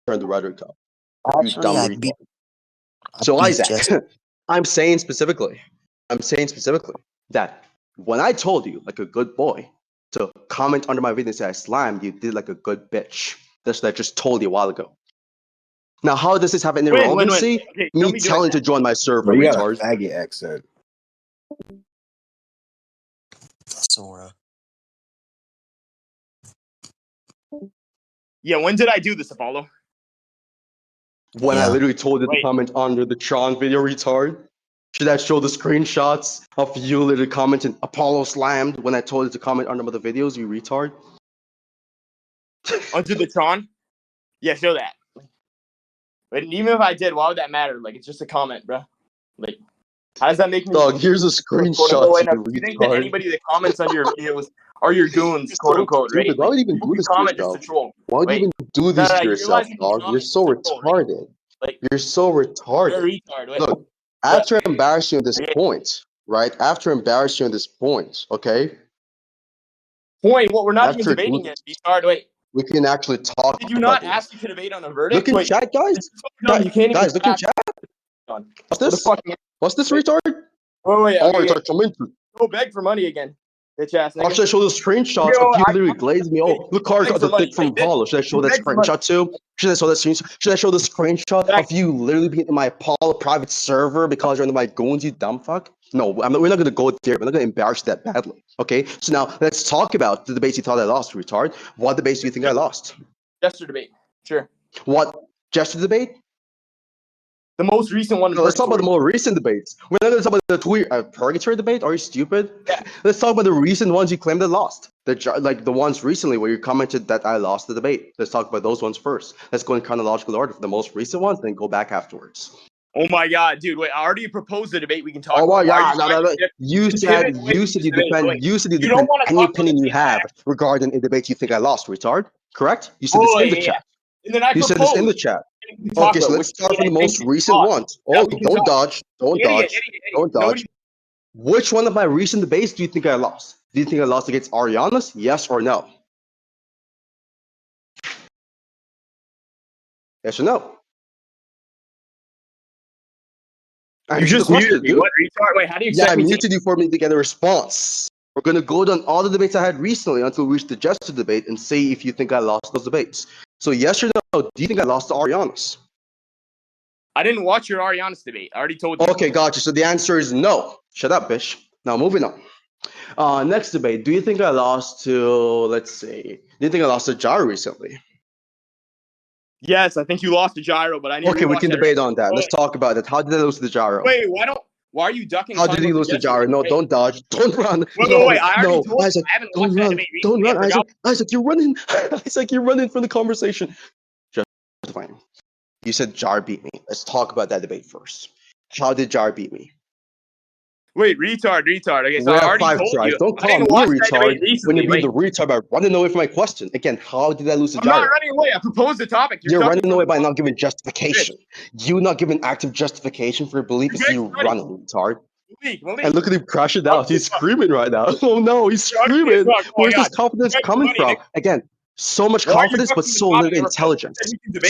turn the rhetoric up. You Actually, dumb I retard. beat So Isaac, Jesse. I'm saying specifically that when I told you, like a good boy, to comment under my video and say I slammed, you did like a good bitch. That's what I just told you a while ago. Now, how does this have any relevancy? Okay, me telling to join my server, Bro, you got a retard. faggot accent. Sora. Yeah, when did I do this, Apollo? When I Yeah. literally told you to Wait. comment under the Tron video, retard. Should I show the screenshots of you literally commenting Apollo slammed when I told you to comment under the videos, you retard? Under the Tron? Yeah, show that. But even if I did, why would that matter? Like, it's just a comment, bro. Like, how does that make me? Dog, here's a screenshot, Do you think that anybody that comments under your videos are your goons, quote so unquote, stupid. right? Why would you even do this to Comment just to yourself? troll. Why would you even do this to you yourself, realize you dog? You're comment so just to troll, right? retarded. Like, You're so you're retarded. a retard. Wait. Look, after embarrassing you at this point, right? After embarrassing you at this point, okay? Point. What? We're not even After debating it. Retard. Wait. we can actually talk. Did you not about ask you to debate on a verdict? Look in chat, guys. No, you can't Guys, even look in chat. on. What's What the this? fuck? What's this, Wait. retard? Wait. Oh, Okay, retard, come in. go beg for money again, bitch ass Or nigga. should I show the screenshots Yo, of you I- literally glazing me? Oh, look, Car got the thick from Apollo. Should I show that Beg for money. screenshot too? Should I show that screenshot? Should I show the screenshot of you literally being in my Apollo private server because you're under my goons, you dumb fuck? No, we're not going to go there. We're not going to embarrass you that badly. Okay? So now let's talk about the debates you thought I lost, retard. What debates do you think I lost? Gesture debate. Sure. What gesture debate? The most recent one. No, let's talk about the more recent debates. We're not going to talk about the purgatory debate. Are you stupid? Yeah. Let's talk about the recent ones you claimed I lost. Like the ones recently where you commented that I lost the debate. Let's talk about those ones first. Let's go in chronological order for the most recent ones, then go back afterwards. Oh my god, dude! Wait, I already proposed the debate. We can talk. Oh my about. god! No. You said you defend any opinion you have regarding a debate you think I lost, retard. Correct? You said this in the chat. And then I You said this in the chat. Okay, so let's start from the most recent ones. Oh, don't dodge. Don't dodge. Which one of my recent debates do you think I lost? Do you think I lost against Arianas? Yes or no? Yes or no? You just muted me. What, retard? Wait, how do you expect me I muted you for me to get a response. We're going to go down all the debates I had recently until we reach the gesture debate and see if you think I lost those debates. So yes or no, do you think I lost to Arianas? I didn't watch your Arianas debate. I already told you. Okay, gotcha. So the answer is no. Shut up, bitch. Now moving on. Next debate. Do you think I lost to, let's see, do you think I lost to Gyro recently? Yes, I think you lost to Gyro, but I need to Okay, we can debate on that. Wait. Let's talk about it. How did I lose to the Gyro? Wait, why are you ducking? How did he lose to Gyro? No, don't dodge. Don't run. Wait, I already told Isaac, you. I haven't don't watched that run. debate Don't recently. run, Isaac. Isaac, you're running. Isaac, you're running from the conversation. Just fine. You said Jar beat me. Let's talk about that debate first. How did Jar beat me? Wait, retard. Okay, so We I have already 5 told tries. you. Don't call me retard when you're being the retard by running away from my question. Again, how did I lose to I'm Gyro? not running away. I proposed the topic. You're running away by not giving justification. You not giving active justification for your belief is you running, retard. Malik. And look at him crashing out. He's screaming right now. Oh no, he's screaming. Where's this confidence coming from? Again, so much confidence, but so little intelligence.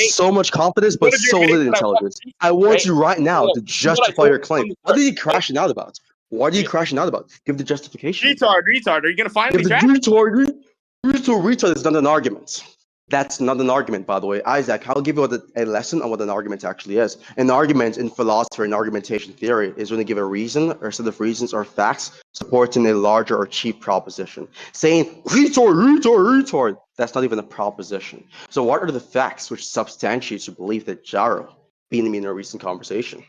So much confidence, but so little intelligence. I want you right now to justify your claim. What are you crashing out about? What are you crashing out about? Give the justification. Retard. Are you gonna finally chat? Retard is not an argument. That's not an argument, by the way. Isaac, I'll give you a lesson on what an argument actually is. An argument in philosophy and argumentation theory is when you give a reason or a set of reasons or facts supporting a larger or cheap proposition. Saying, retard, that's not even a proposition. So what are the facts which substantiate your belief that Gyro beat me in a recent conversation?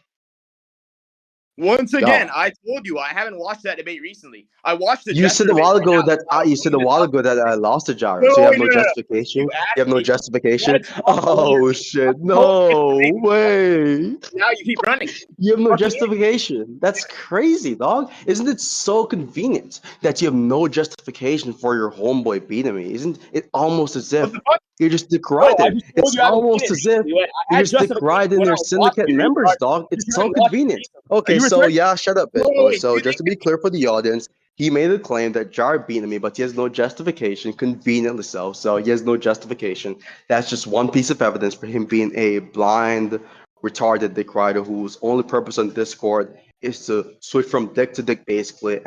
Once again, I told you I haven't watched that debate recently. I watched the. You said a while ago that I lost to Gyro. So you have no justification. You have no justification. Oh shit! No way. Now you keep running. You have no justification. That's crazy, dog. Isn't it so convenient that you have no justification for your homeboy beating me? Isn't it almost as if You just No, decried I it. just told It's you I haven't seen almost it as if recently. I you had just decried justification in when I their was watching syndicate it, members, retard. dog. You It's just so haven't watched it convenient. recently. Okay, You so retarded. yeah, shut up, No, bitch no, boy. wait. So You just think to be clear for the audience, he made a claim that Jar beat me, but he has no justification, conveniently so. So he has no justification. That's just one piece of evidence for him being a blind, retarded dick rider whose only purpose on Discord is to switch from dick to dick basically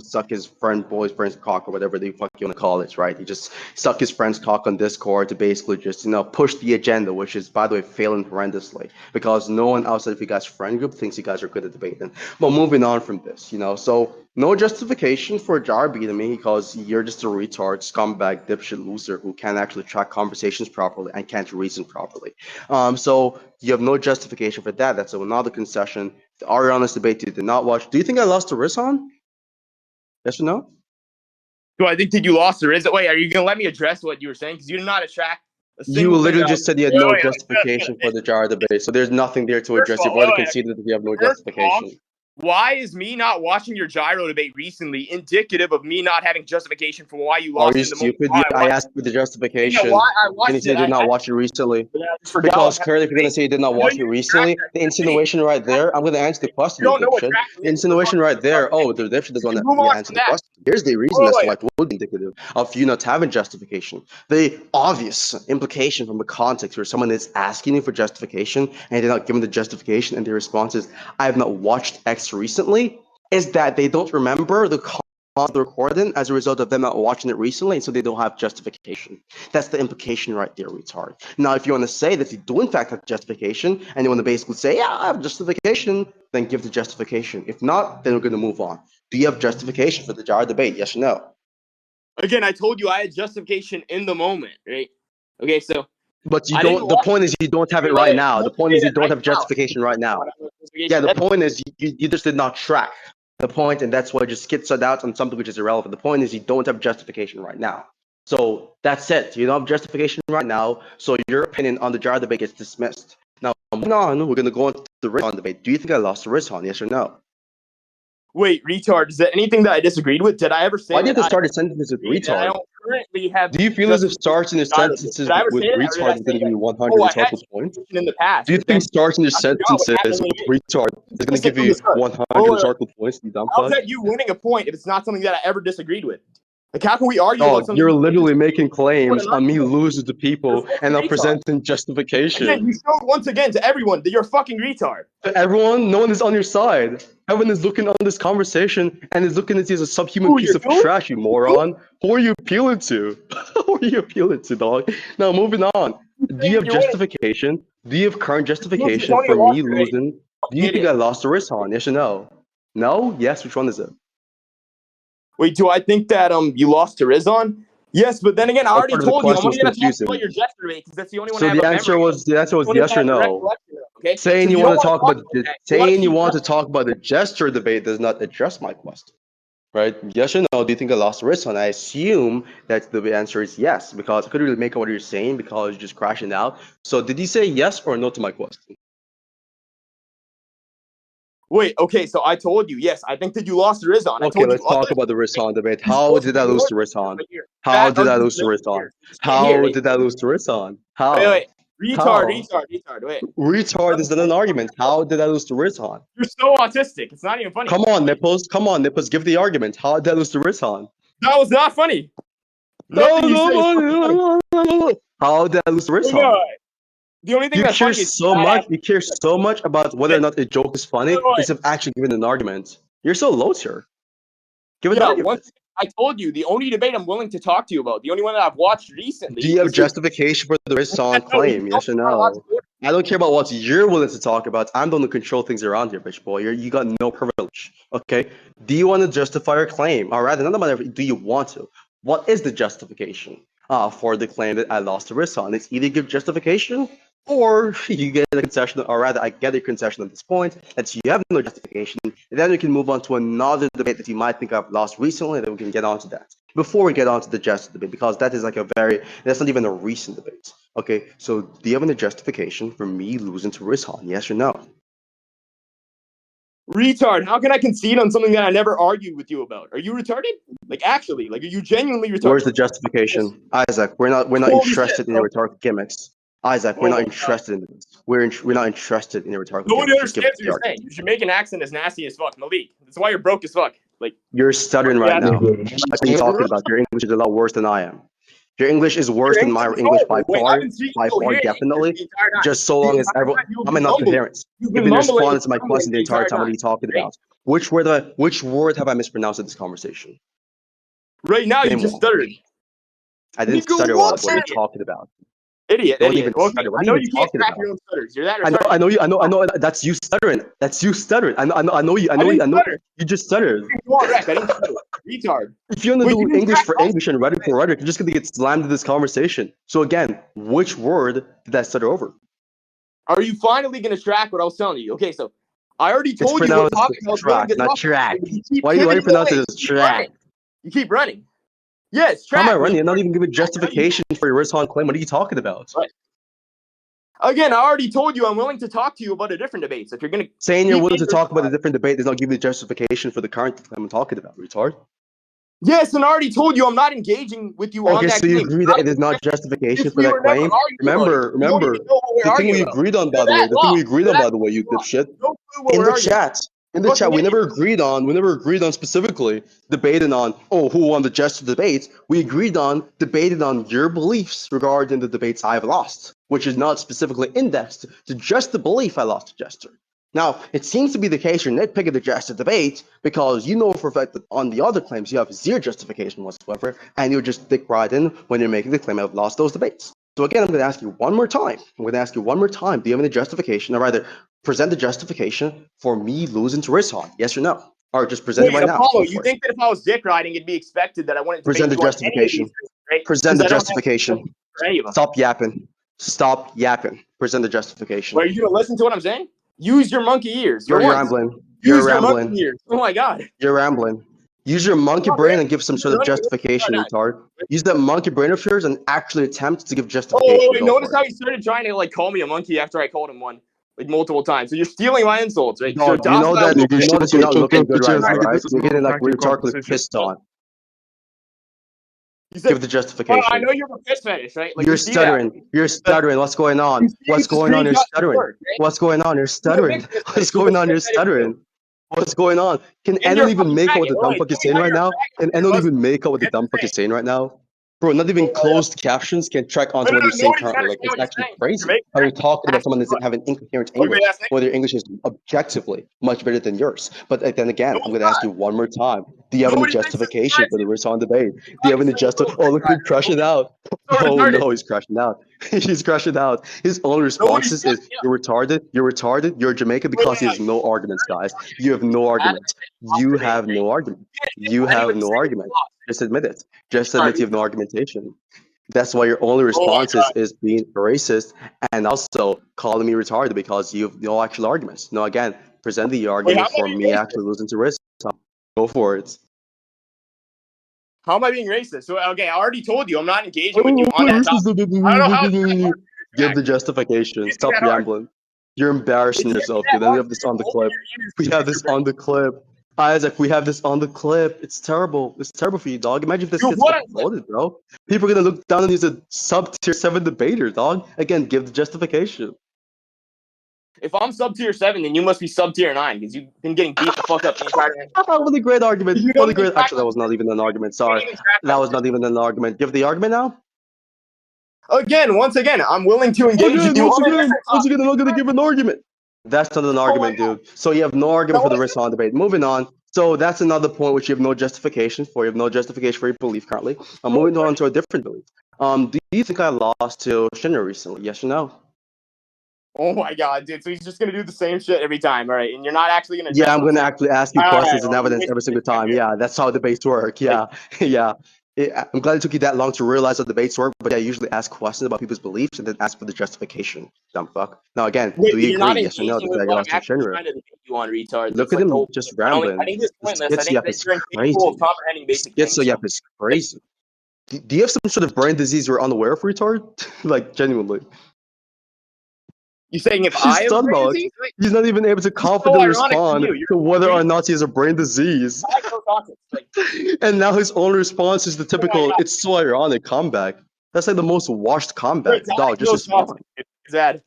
suck his boyfriend's cock or whatever the fuck you want to call it, right? He just suck his friend's cock on Discord to basically just, push the agenda, which is, by the way, failing horrendously because no one outside of you guys' friend group thinks you guys are good at debating. But moving on from this, so no justification for Jar beating me because you're just a retard, scumbag, dipshit loser who can't actually track conversations properly and can't reason properly. So you have no justification for that. That's another concession. The Ariana's debate you did not watch. Do you think I lost to Rizhan? Yes or no? Do I think that you lost or is it? Wait, are you gonna let me address what you were saying? Because you did not attract a You single thing literally that I just was. said you had Wait, no wait, justification for the Jar debate, so there's nothing there to First address. of You've all, already wait, wait. conceded that you have no First of all, justification. why is me not watching your gyro debate recently indicative of me not having justification for why you Are lost you in the moment? stupid? Why I I watched asked for the it. Yeah, justification, why I and you watched said it. you did not I watch it recently. just forgot what Because happened. clearly, if you're gonna say you did not You know, watch it you track recently, that the debate. insinuation right there, I'm gonna answer the question, You you don't know what dipshit. track The is. insinuation right there, oh, the dipshit is We gonna can move on answer from the that. question. Here's the reason Wait, as to wait. why it would be indicative of you not having justification. The obvious implication from a context where someone is asking you for justification and they're not giving the justification, and the response is, I have not watched X recently, is that they don't remember the recording as a result of them not watching it recently, and so they don't have justification. That's the implication right there, retard. Now, if you want to say that you do in fact have justification, and you want to basically say, yeah, I have justification, then give the justification. If not, then we're going to move on. Do you have justification for the Jar debate? Yes or no? Again, I told you I had justification in the moment, right? Okay, so But you I didn't don't. The watch. point is you don't have it Wait, right wait. now. You The don't point say is you that don't right have now. justification right now. Yeah, Justification. the That's point is you just did not track the point, and that's why you just skits out on something which is irrelevant. The point is you don't have justification right now. So that's it. You don't have justification right now, so your opinion on the Jar debate gets dismissed. Now, moving on, we're going to go on to the Rizhan debate. Do you think I lost to Rizhan, yes or no? Wait, retard. Is there anything that I disagreed with? Did I ever say Why do you that have to I start a sentence with agreed that I retard? don't currently have Do you feel as if justification starting your for gyro debate? sentences Did I ever with say that, or did I retard is say going to give that? you 100 Oh, I had rhetorical points? justification in the past, Do you but think then starting your I forgot what sentences happened when with you retard is going to listen give from the you start. 100 Oh, rhetorical points, you dumb how's fuck? that you winning a point if it's not something that I ever disagreed with? Like, how can we argue about Dog, something you're you didn't literally making disagree with claims an on me argument? losing to You're a people and fucking not retard. presenting Again, you justification. showed once again to everyone that you're a fucking retard. To everyone, no one is on your side. Everyone is looking on this conversation and is looking at you as a subhuman Who piece you're of doing? trash, you moron. Who are you appealing to? Who are you appealing to, dog? Now, moving on. Do you Saying have you're winning. justification? Do you have current Proves you justification don't for even watch me your debate. losing? Do Fucking you think idiot. I lost to Rizhan? Yes or no? No? Yes? Which one is it? Wait, do I think that you lost to Rizon? Yes, but then again, I What already part of the told you I'm question only was gonna talk about confusing? your Jester debate because that's the only one I So have the a answer memory of. was The only one yes I or have a no. recollection of. Okay, so Saying if you you want don't to want to talk talk about about the that, you want to saying you keep want to going. talk about the gesture debate does not address my question. Right? Yes or no? Do you think I lost the risk one? I assume that the answer is yes, because I couldn't really make out what you're saying because you're just crashing out. So did you say yes or no to my question? Wait, okay, so I told you, yes, I think that you lost to Rizon. I Okay, told you let's other talk about the Rizhan debate. you're How supposed to did I lose ignore to this Rizhan? right here. How Fat, did I ugly, lose to right Rizhan? here. You can't hear, How right? did I lose to Rizhan? Wait, How? wait. Retard, How? retard, retard. Wait. Retard is not an argument. How did I lose to Rizhan? You're so autistic. It's not even funny. Come on, Nipples. Come on, Nipples. Give the argument. How did I lose to Rizhan? That was not funny. No, Nothing you say is fucking funny. no. How did I lose to Oh, no. Rizhan? The only thing You that's care funny is so much. You care so much about whether or not a joke is funny that. instead of actually giving an argument. You're so low tier. Give an Yeah, once argument. I told you, the only debate I'm willing to talk to you about, the only one that I've watched Do recently you have was your. justification for the Rizhan No, you claim? don't Yes or know how to no? do it. I don't care about what you're willing to talk about. I'm the one who control things around here, bitch boy. You got no privilege. Okay? Do you want to justify your claim? Or rather, not about do you want to? What is the justification for the claim that I lost to Rizhan? It's either give justification or you get a concession, or rather, I get a concession at this point that you have no justification. And then we can move on to another debate that you might think I've lost recently, and then we can get on to that. Before we get on to the justice debate, because that is like that's not even a recent debate. Okay, so do you have any justification for me losing to Rizhan? Yes or no? Retard, how can I concede on something that I never argued with you about? Are you retarded? Like, actually, like, are you genuinely retarded? Where's the justification? Isaac, we're not Holy interested shit, in your bro. rhetorical gimmicks. Isaac, we're Oh not my God. interested in this. We're not interested in your rhetorical Nobody gimmicks. Just give understands us what the you're saying. argument. You should make an accent as nasty as fuck, Malik. That's why you're broke as fuck. Like, You're stuttering yeah, right now. nigga. What are you talking about? Your English is a lot worse than I am. Your English is worse Your than my English is English by horrible. Wait, I've far, been speaking coherent English definitely. the entire time. Just so The long as entire everyone, time you've how am I been not mumbling. coherent? You've You've been been mumbling responding and to my mumbling question the the entire entire time. What are time. you talking Right? about? Which word have I mispronounced in this conversation? Right now, you Name just one. stuttered. I didn't Nigga, stutter. what? What are you talking about? Idiot, Don't idiot. even Well, okay, stutter. What I are you know even you can't talking track about? your own stutters. You're that I retarded. know you. That's you stuttering. That's you stuttering. I know you. I didn't stutter. You just stuttered. You are wreck. I didn't stutter. Retard. If you want to Wait, do you can English track for all- English and rhetoric for rhetoric, you're just gonna get slammed in this conversation. So again, which word did I stutter over? Are you finally going to track what I was telling you? Okay, so I already It's told you what pronounced topic I was willing track, to not talk track. about. You keep Why do you pivoting pronounce it away. as track? You keep running. Yes, How am I track. running? I'm not even giving I know you- justification for your Rizhan claim. What are you talking about? What? Again, I already told you I'm willing to talk to you about a different debate. So if you're going to Saying you're willing to keep talk about a different debate does not give you the justification for the current claim I'm talking about, retard. Yes, and I already told you I'm not engaging with you on Okay, that so you claim. agree that it is not justification If for we that were never claim? arguing about it. You don't even know what we're The thing arguing we about. agreed on, by You're the way, that lost. you Lost. dipshit. No clue what In we're the arguing. chat, we never agreed on specifically debating on who won the Jester debate. We agreed on debating on your beliefs regarding the debates I've lost, which is not specifically indexed to just the belief I lost to Jester. Now, it seems to be the case you're nitpicking the Jester debate because you know for a fact that on the other claims you have zero justification whatsoever, and you just stick right in when you're making the claim I've lost those debates. So again, I'm going to ask you one more time. Do you have any justification, or rather, present the justification for me losing to Rizhan? Yes or no? Or just present it Wait, right now. Apollo, you think that if I was dick riding, it'd be expected that I wouldn't debate Present the you on any of these justification. things, right? Present the Because I don't have justification. for any of them. Stop yapping. Stop yapping. Present the justification. Wait, are you gonna listen to what I'm saying? Use your monkey ears. You're for once. rambling. Use your monkey ears. Oh my god. You're rambling. Use your monkey brain and give some sort of justification, retard. Use that monkey brain of yours and actually attempt to give justification. Oh, wait, notice how he started trying to like call me a monkey after I called him one, like multiple times. So you're stealing my insults, right? Dog, So you know that you're not looking good right now, right? This is You're not getting a like tactical retardedly conversation. pissed on. You said, Give the justification. I know you're a piss fetish, right? Like, You're we see that. stuttering. You're stuttering. What's going on? What's going on? You're stuttering. What's going on? You're stuttering. What's going on? You're stuttering. What's going on? Can anyone even make out what the dumb fuck is saying right now? Can anyone even make out what the dumb fuck is saying right now? Bro, not even closed captions can track onto what you're saying currently. Like, it's actually crazy how you're talking about someone that's having incoherent English, whether your English is objectively much better than yours. But then again, I'm going to ask you one more time. Do you have any justification for the Rizhan debate? Do you have any Oh, look at him crashing out. Oh, no, he's crashing out. He's crashing out. His only responses is, you're retarded, you're Jamaican, because he has no arguments, guys. You have no arguments. You have no argument. You have no argument. Just admit it. Just admit you have no argumentation. That's why your only response is being racist and also calling me retarded because you have no actual arguments. No, again, present the argument for me actually losing to racism. Go for it. How am I being racist? So, okay, I already told you I'm not engaging with you on that topic. I don't know how Give the justification. Stop rambling. You're embarrassing yourself, dude. And we have this on the clip. We have this on the clip. Isaac, we have this on the clip. It's terrible. It's terrible for you, dog. Imagine if this gets uploaded, bro. People are gonna look down on you as a sub-tier 7 debater, dog. Again, give the justification. If I'm sub-tier 7, then you must be sub-tier 9, because you've been getting beat the fuck up the entire time. What a great argument. Actually, that was not even an argument. Sorry. That was not even an argument. Give the argument now? Once again, I'm willing to engage with you. Once again, I'm not gonna give an argument. That's not an argument, dude. So you have no argument for the Rizhan debate. Moving on. So that's another point which you have no justification for. You have no justification for your belief currently. I'm moving on to a different belief. Do you think I lost to Shinra recently? Yes or no? Oh my god, dude. So he's just going to do the same shit every time, all right? And you're not actually going to... Yeah, I'm going to actually ask you questions and evidence every single time. Yeah, that's how debates work. Yeah, yeah. I'm glad it took you that long to realize how debates work, but I usually ask questions about people's beliefs and then ask for the justification. Dumb fuck. Now again, do you agree? Yes or no? That I lost to Shinra. Look at him just rambling. Schizo is crazy. Schizo is crazy. Do you have some sort of brain disease you're unaware of, retard? Like, genuinely. You saying if He's I have done, brain dog. disease? Right? He's not even able to so confidently ironic for respond you. to whether or You're not he has a brain disease. no context. Like, And now his only response is the oh my typical, God. it's so ironic comeback. That's like the most washed You're comeback. Dog, just no respond. context. It's bad.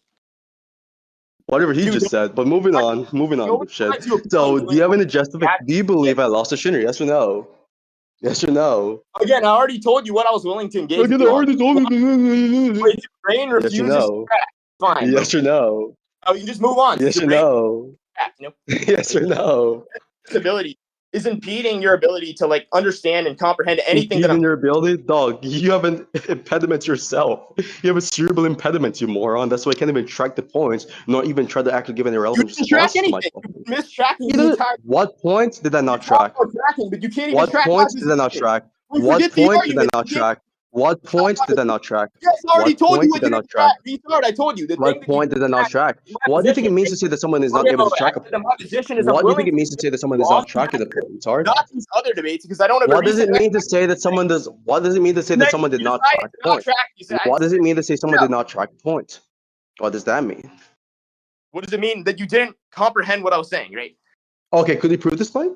Whatever he Dude, just said. But moving on, nobody shit. finds you a So, point do you have any when justification? Do you believe I lost to Shinner? Yes or no? Yes or no? Again, I already told you what I was willing to engage with Again, I you on. already told you. Wait, your brain Yes or refuses to no? crack. Fine, bro. Yes or no? Oh, you can just move on. Yes Your or brain no? crack, you know? Yes or no? This ability is impeding your ability to like understand and comprehend anything that Impeding I'm. your ability? Dog, you have an impediment yourself. You have a cerebral impediment, you moron. That's why I can't even track the points, nor even try to actually give any You relevant didn't track response to my anything. question. You missed tracking the Either entire. what points did I You not talk track? about tracking, but you can't even What track my points did I not position. track? We What forget the point did I argument. not You can't. track? What point did I not track? Yes, I already What told you point what did I you not didn't track? track. Retard, I told you the thing What that you point didn't did I not track track? is my What do you think it position. means to say that someone is Okay, not able no, to I track a said that point? my position is I'm What do you think willing it to means to say that someone you is on not tracking a point, retard? not these other debates because I don't have a What does recent it mean to say that someone does? What does it mean to say that someone did you not decided track to a not point? track. You said, What does it mean to say someone no. did not track a point? What does that mean? What does it mean that you didn't comprehend what I was saying, right? Okay, could you prove this point?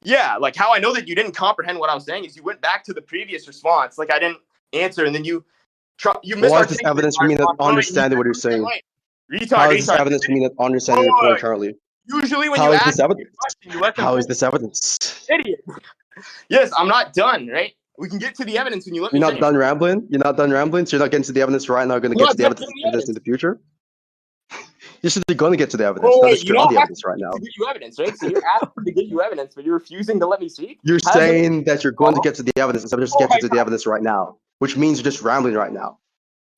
Yeah, like how I know that you didn't comprehend what I was saying is you went back to the previous response, like I didn't answer, and then you What is this misarticulated evidence for my me not response. understanding what you're saying? How is this Retard. evidence for me not understanding your point currently? Usually when How you is ask this me evidence? a question, you let them How is finish. this evidence? Idiot. Yes, I'm not done, right? We can get to the evidence when you let me You're not finish. done rambling? You're not done rambling? So you're not getting to the evidence right now, you're going to I'm get to not the done evidence, getting the evidence. in the future? You should be going to get to the evidence, Oh not wait, that you're on the evidence right now. to give you evidence, right? So you're asking to give you evidence, but you're refusing to let me speak? You're How does it- saying that you're going to get to the evidence instead of just Oh getting my to the evidence right now, which means you're just rambling right now.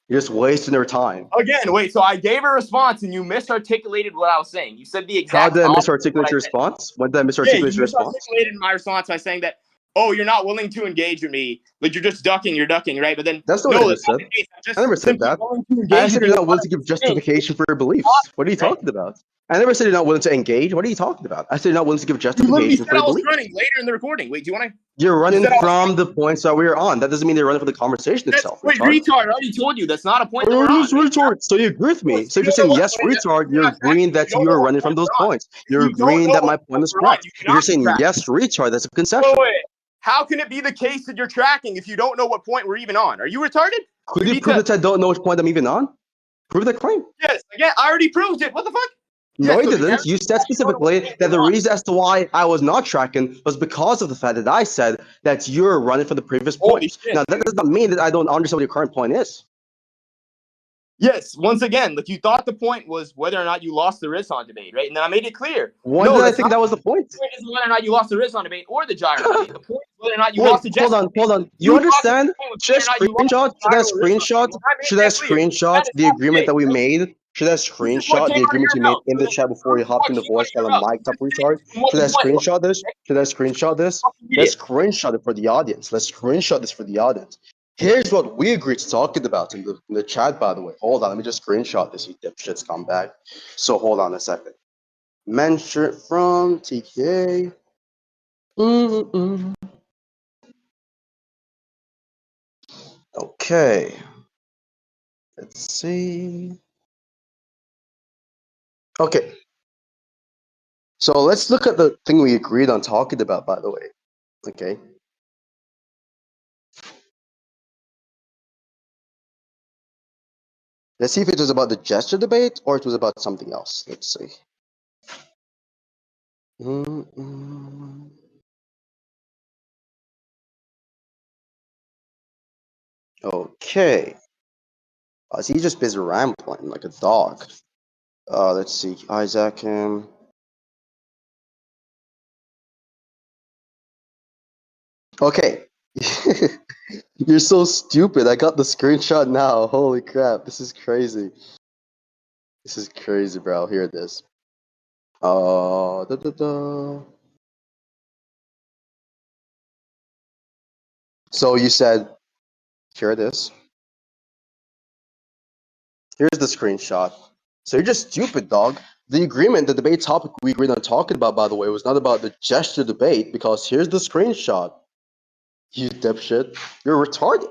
You're just wasting your time. Again, wait, so I gave a response and you misarticulated what I was saying. You said the How exact did I opposite of what misarticulate I your said. response? When did I Yeah, misarticulate you your response? misarticulated my response by saying that, oh, you're not willing to engage with me. Like you're just ducking, right? But then, That's not what I no, that's just not said. the case. I'm I just never said simply that. willing to I engage said with you're you. not willing to give justification for your beliefs. What are you talking about? I never said you're not willing to engage. What are you talking about? I said you're not willing to give You literally justification said for I your was beliefs. running later in the recording. Wait, do you want to? You're running said I was from the points that we're on. That doesn't mean you're running from the conversation itself, Wait, retard. retard, I already told you that's not a point that we're Oh, on. this retard. So you agree with me. So if you're saying yes, retard, you're agreeing that you are running from those points. You're You don't agreeing know that what my point is we're on. correct. You If you're cannot saying track. yes, retard, that's a concession. Wait. How can it be the case that you're tracking if you don't know what point we're even on? Are you retarded? Could you prove that I don't know which point I'm even on? Prove that claim. Yes, again, I already proved it. What the fuck? No, Yeah, you so didn't. You said specifically that the reason as to why I was not tracking was because of the fact that I said that you're running from the previous Holy points. shit, Now, that dude. does not mean that I don't understand what your current point is. Yes, once again, like you thought the point was whether or not you lost the Rizhan debate, right? And then I made it clear. When did I think that was the point? The point isn't whether or not you lost the Rizhan debate or the gyro debate. The point is whether or not you lost the Hold Jesse on, debate. hold on. You understand? Should I Should I screenshot? Should I screenshot? Should I screenshot the agreement that we made? Should I screenshot the agreement you made in the chat before you hopped in the voice while I'm mic'd up, retard? Should I screenshot this? Should I screenshot this? Let's screenshot it for the audience. Let's screenshot this for the audience. Here's what we agreed to talking about in the chat, by the way. Hold on, let me just screenshot this, you dipshits come back. So hold on a second. Mention from TK. Okay. Let's see. Okay. So let's look at the thing we agreed on talking about, by the way. Okay. Let's see if it was about the gesture debate or it was about something else. Let's see. Okay. So he's just busy rambling like a dog. Let's see. Isaac him. Okay. You're so stupid. I got the screenshot now. Holy crap. This is crazy. This is crazy, bro. Here it is. So you said, here it is. Here's the screenshot. So you're just stupid, dog. The agreement, the debate topic we agreed on talking about, by the way, was not about the gesture debate because here's the screenshot. You dipshit. You're retarded.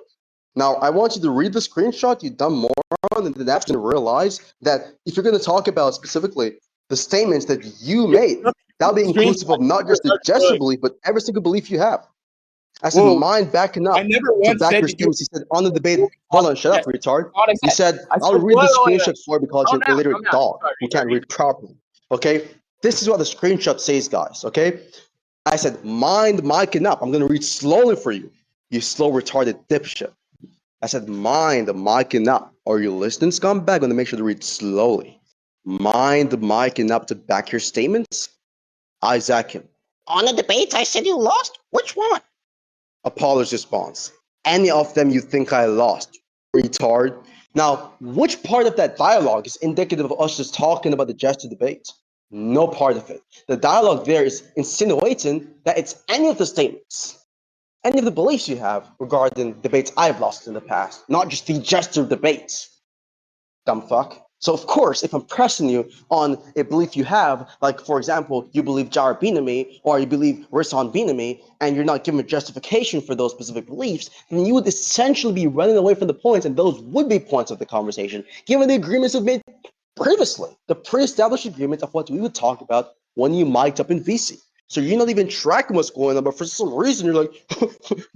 Now, I want you to read the screenshot, you dumb moron, and then after you realize that if you're going to talk about specifically the statements that you made, that'll be inclusive of not just the gesture belief, but every single belief you have. I said, Whoa. mine backing I up never to once back said your that you. statements. He said on the debate, hold on, shut up, retard. What I You said. said, I I'll said, read the wait. screenshot for because Calm you're down, illiterate calm down. dog Sorry, who can't read properly. Okay? This is what the screenshot says, guys. Okay? I said, mind micing up. I'm going to read slowly for you. You slow, retarded dipshit. I said, mind micing up. Are you listening, scumbag? I'm going to make sure to read slowly. Mind micing up to back your statements. Isaac. On the debate, I said you lost. Which one? Apollo's response. Any of them you think I lost, retard. Now, which part of that dialogue is indicative of us just talking about the gesture debate? No part of it. The dialogue there is insinuating that it's any of the statements, any of the beliefs you have regarding debates I've lost in the past, not just the gesture debates. Dumb fuck. So of course, if I'm pressing you on a belief you have, like for example, you believe Jar me, or you believe Risson me, and you're not giving a justification for those specific beliefs, then you would essentially be running away from the points, and those would be points of the conversation, given the agreements we've made previously, the pre-established agreement of what we would talk about when you mic'd up in VC. So you're not even tracking what's going on, but for some reason you're like,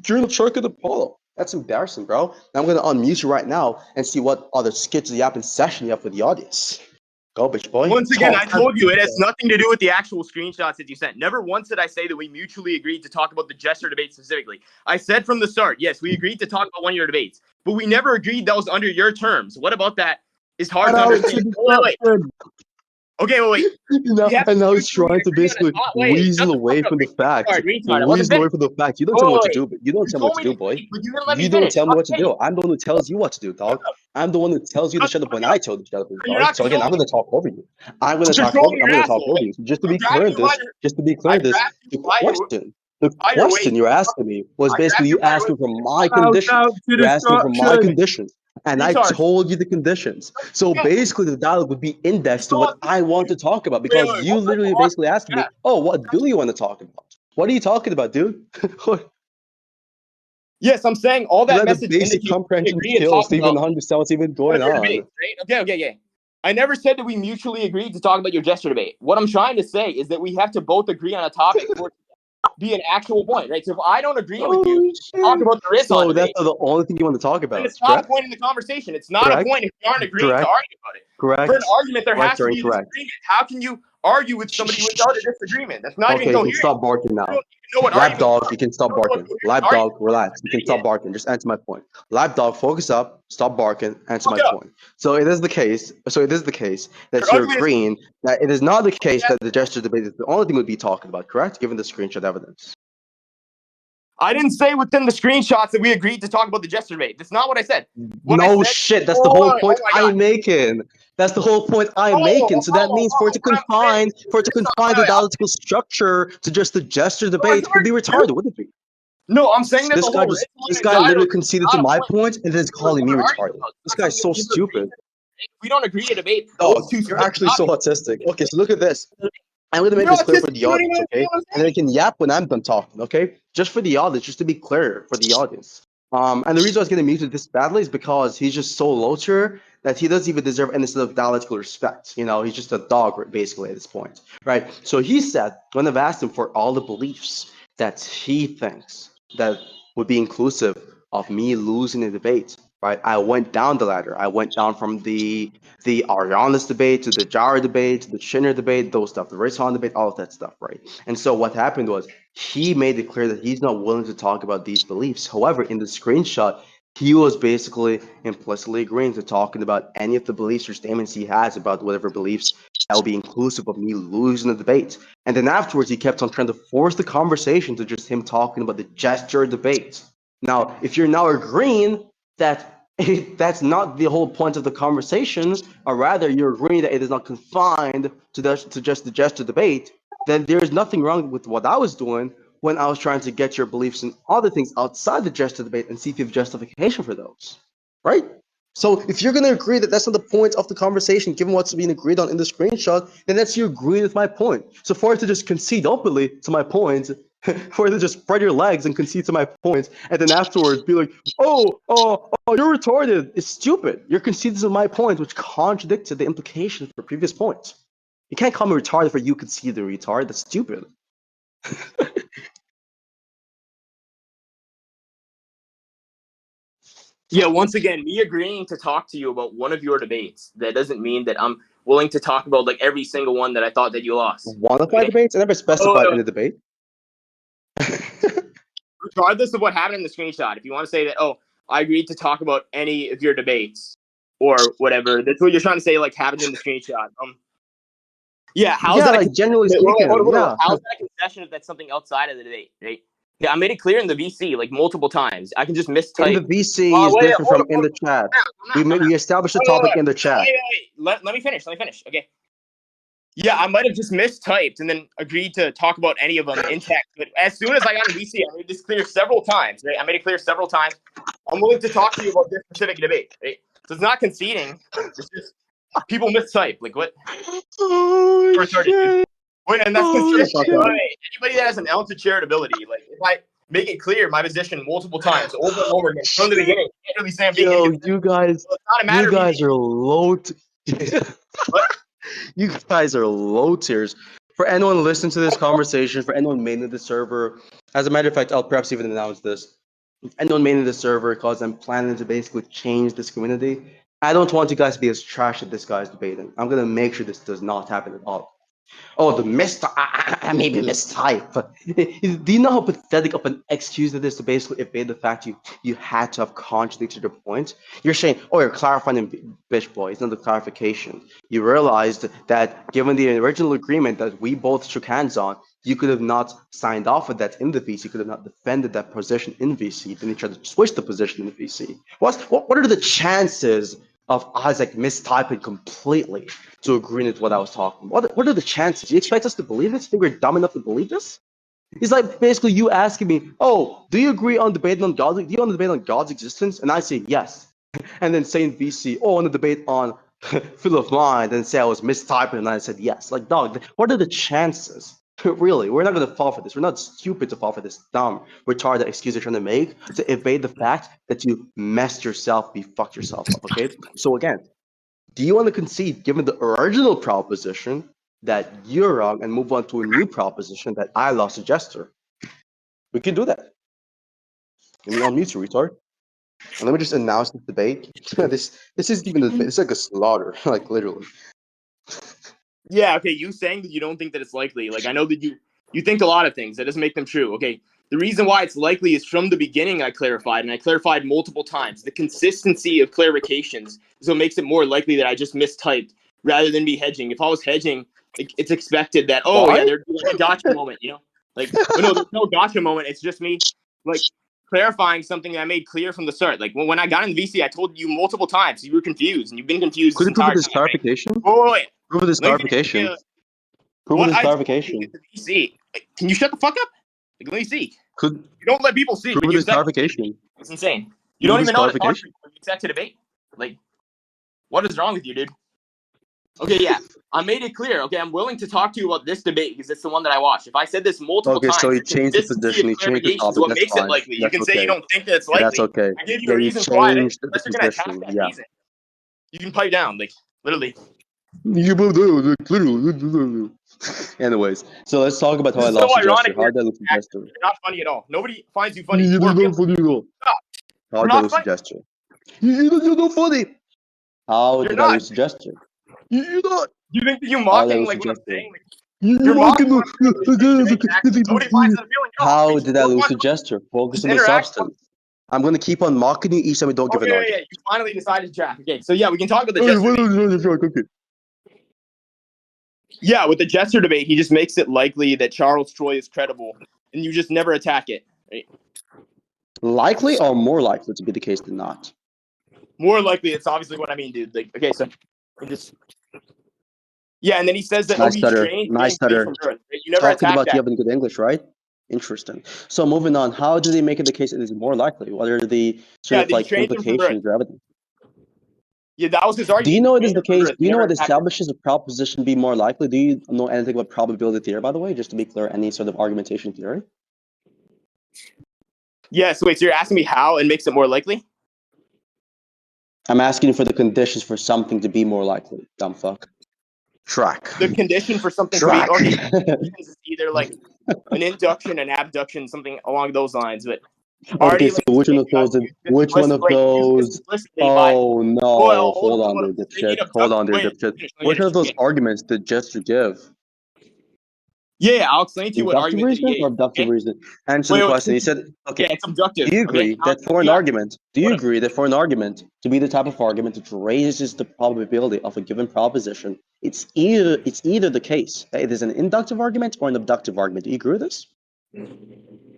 you're in the truck of Apollo. That's embarrassing, bro. Now I'm gonna unmute you right now and see what other skits you have in session you have with the audience. Go, bitch boy. Once again, I told you it has nothing to do with the actual screenshots that you sent. Never once did I say that we mutually agreed to talk about the gesture debate specifically. I said from the start, yes, we agreed to talk about one of your debates, but we never agreed that was under your terms. What about that is hard to understand. Wait. Okay, wait. And now he's trying to basically weasel away from the fact. Weasel away from the fact. You don't tell me what to do, but you don't tell me what to do, boy. You don't tell me what to do. I'm the one who tells you what to do, dog. I'm the one who tells you to shut up when I tell you to shut up, dog. So again, I'm going to talk over you. I'm going to talk over you. So just to be clear in this, the question you're asking me was basically you asking for my conditions. You're asking for my conditions. And I told you the conditions. So basically, the dialogue would be indexed to what I want to talk about because you literally basically asked me, oh, what do you want to talk about? What are you talking about, dude? Yes, I'm saying all that message. The basic comprehension skills to even understand what's even going on. Debate, right? Okay. I never said that we mutually agreed to talk about your gesture debate. What I'm trying to say is that we have to both agree on a topic for it to be an actual point, right? So if I don't agree with you, talk about the risk. So that's the only thing you want to talk about. And it's not a point in the conversation. It's not a point if you aren't agreeing to argue about it. Correct. For an argument, there has to be a disagreement. How can you argue with somebody without a disagreement? That's not even coherent. Okay, you can stop barking now. Lapdog, you can stop barking. Lapdog, relax. You can stop barking. Just answer my point. Lapdog, focus up. Stop barking. Answer my point. So it is the case. That you're agreeing that it is not the case that the gesture debate is the only thing we'd be talking about. Correct? Given the screenshot evidence. I didn't say within the screenshots that we agreed to talk about the gesture debate. That's not what I said. Shit. That's the whole point I'm making. That's the whole point I'm making. So that means for it to confine the dialectical structure to just the gesture debate would be retarded, wouldn't it be? No, I'm saying that this guy literally conceded to my point and is calling me retarded. This guy's so stupid. We don't agree to debate. Oh, you're actually so autistic. Okay, so look at this. I'm going to make this clear for the audience, okay? And they can yap when I'm done talking, okay? Just for the audience, just to be clear for the audience. And the reason I was getting muted this badly is because he's just so low tier that he doesn't even deserve any sort of dialectical respect. You know, he's just a dog, basically, at this point, right? So he said, when I've asked him for all the beliefs that he thinks that would be inclusive of me losing the debate, right? I went down the ladder. I went down from the Arianas debate to the Jara debate to the Shinner debate, those stuff, the Raison debate, all of that stuff, right? And so what happened was he made it clear that he's not willing to talk about these beliefs. However, in the screenshot, he was basically implicitly agreeing to talking about any of the beliefs or statements he has about whatever beliefs that will be inclusive of me losing the debate. And then afterwards, he kept on trying to force the conversation to just him talking about the gesture debate. Now, if you're now agreeing that that's not the whole point of the conversation, or rather you're agreeing that it is not confined to just the gesture debate, then there's nothing wrong with what I was doing when I was trying to get your beliefs in other things outside the gesture debate and see if you have justification for those, right? So if you're going to agree that that's not the point of the conversation, given what's being agreed on in the screenshot, then that's you agreeing with my point. So for it to just concede openly to my point where to just spread your legs and concede to my points, and then afterwards be like, oh, you're retarded. It's stupid. You're conceding to my points, which contradicted the implications for previous points. You can't call me retarded for you conceding retard. That's stupid. Yeah, once again, me agreeing to talk to you about one of your debates, that doesn't mean that I'm willing to talk about like every single one that I thought that you lost. One of my debates? I never specified in the debate. Regardless of what happened in the screenshot, if you want to say that, oh, I agreed to talk about any of your debates or whatever, that's what you're trying to say, like happened in the screenshot. Yeah, how's that? Like generally speaking, yeah. How's that a concession if that's something outside of the debate, right? Yeah, I made it clear in the VC like multiple times. I can just mistype. In the VC is different from in the chat. We established the topic in the chat. Let me finish. Okay. Yeah, I might have just mistyped and then agreed to talk about any of them in text. But as soon as I got in VC, I made this clear several times. Right? I made it clear several times. I'm willing to talk to you about this specific debate. Right? So it's not conceding. It's just people mistype. Like what? Oh, shit. Wait, and that's consistent. Anybody that has an ounce of charitability, like if I make it clear my position multiple times, over and over again, from the beginning, you can't really say I'm being inconsistent. You guys, you guys are low. You guys are low tiers. For anyone listening to this conversation, for anyone maining the server, as a matter of fact, I'll perhaps even announce this. If anyone maining the server, because I'm planning to basically change this community, I don't want you guys to be as trash as this guy's debating. I'm gonna make sure this does not happen at all. Oh, the mistype. I maybe mistype. Do you know how pathetic of an excuse it is to basically evade the fact you had to have contradicted your point? You're saying, oh, you're clarifying, bitch boy. It's not the clarification. You realized that given the original agreement that we both shook hands on, you could have not signed off with that in the VC. You could have not defended that position in VC. Then you tried to switch the position in the VC. What are the chances of Isaac mistyping completely to agree with what I was talking about? What are the chances? You expect us to believe this? You think we're dumb enough to believe this? It's like basically you asking me, oh, do you agree on debating on God? Do you want to debate on God's existence? And I say yes. And then saying VC, oh, on the debate on Fill of Mind, and say I was mistyping, and I said yes. Like, dog, what are the chances? Really, we're not going to fall for this. We're not stupid to fall for this dumb, retarded excuse you're trying to make to evade the fact that you messed yourself, you fucked yourself up, okay? So again, do you want to concede, given the original proposition, that you're wrong and move on to a new proposition that I lost a gesture? We can do that. Let me unmute you, retard. And let me just announce the debate. This isn't even a debate. It's like a slaughter, like literally. Yeah, okay, you saying that you don't think that it's likely. Like, I know that you think a lot of things. That doesn't make them true. Okay, the reason why it's likely is from the beginning I clarified, and I clarified multiple times. The consistency of clarifications is what makes it more likely that I just mistyped rather than be hedging. If I was hedging, it's expected that, oh, Why? yeah, there'd be like a gotcha moment, you know? Like, no, there's no gotcha moment. It's just me, like, clarifying something that I made clear from the start. Like, when I got in VC, I told you multiple times. You were confused, and you've been confused Could you this entire prove this time. clarification? Wait. Prove this clarification. Prove this clarification. Can you shut the fuck up? Like, let me see. You don't let people see. Prove this clarification. It's insane. You don't even know how to talk when you accept to debate. Like, what is wrong with you, dude? Okay, yeah. I made it clear. Okay, I'm willing to talk to you about this debate because it's the one that I watched. If I said this multiple times, so you changed the position, you changed the topic. What makes it likely? You can say you don't think that it's likely. That's okay. I gave you a reason why. Unless you're gonna attack that reason. You can pipe down, like, literally. Anyways, so let's talk about how I lost the gesture. How did I lose the gesture? You're not funny at all. Nobody finds you funny. You're not funny at all. How did I lose the gesture? You're not funny. How did I lose the gesture? You're not. You think that you're mocking like what I'm saying? You're mocking. How did I lose the gesture? Focus on the substance. I'm gonna keep on mocking you each time we don't give an argument. Yeah, you finally decided to draft. Okay, so yeah, we can talk about the gesture debate. Yeah, with the gesture debate, he just makes it likely that Charles Troy is credible, and you just never attack it. Right? Likely or more likely to be the case than not? More likely. It's obviously what I mean, dude. Like, okay, so just. Yeah, and then he says that nice stutter. Nice stutter. You never talking about that. You having good English, right? Interesting. So moving on, how do they make it the case it is more likely? What are the sort of like implications or evidence? Yeah, that was his argument. Do you know it is the case? Do you know what establishes a proposition be more likely? Do you know anything about probability theory, by the way, just to be clear, any sort of argumentation theory? Yeah, so wait, so you're asking me how it makes it more likely? I'm asking for the conditions for something to be more likely. Dumb fuck. Track. The condition for something to be Track. okay is either like an induction, an abduction, something along those lines. But already Okay, so like which one of those? Which one of those? explicitly by Oh no! Hold on there, dipshit. Hold on there, dipshit. Which one of those arguments did Jester give? Yeah, I'll explain to you what Inductive argument that he reasoning gave. or abductive Okay? reasoning? Answer the question. He said, Yeah, okay. it's abductive. Do you Okay? agree that for an argument, do you agree that for an argument to be the type of argument that raises the probability of a given proposition, it's either the case that it is an inductive argument or an abductive argument? Do you agree with this?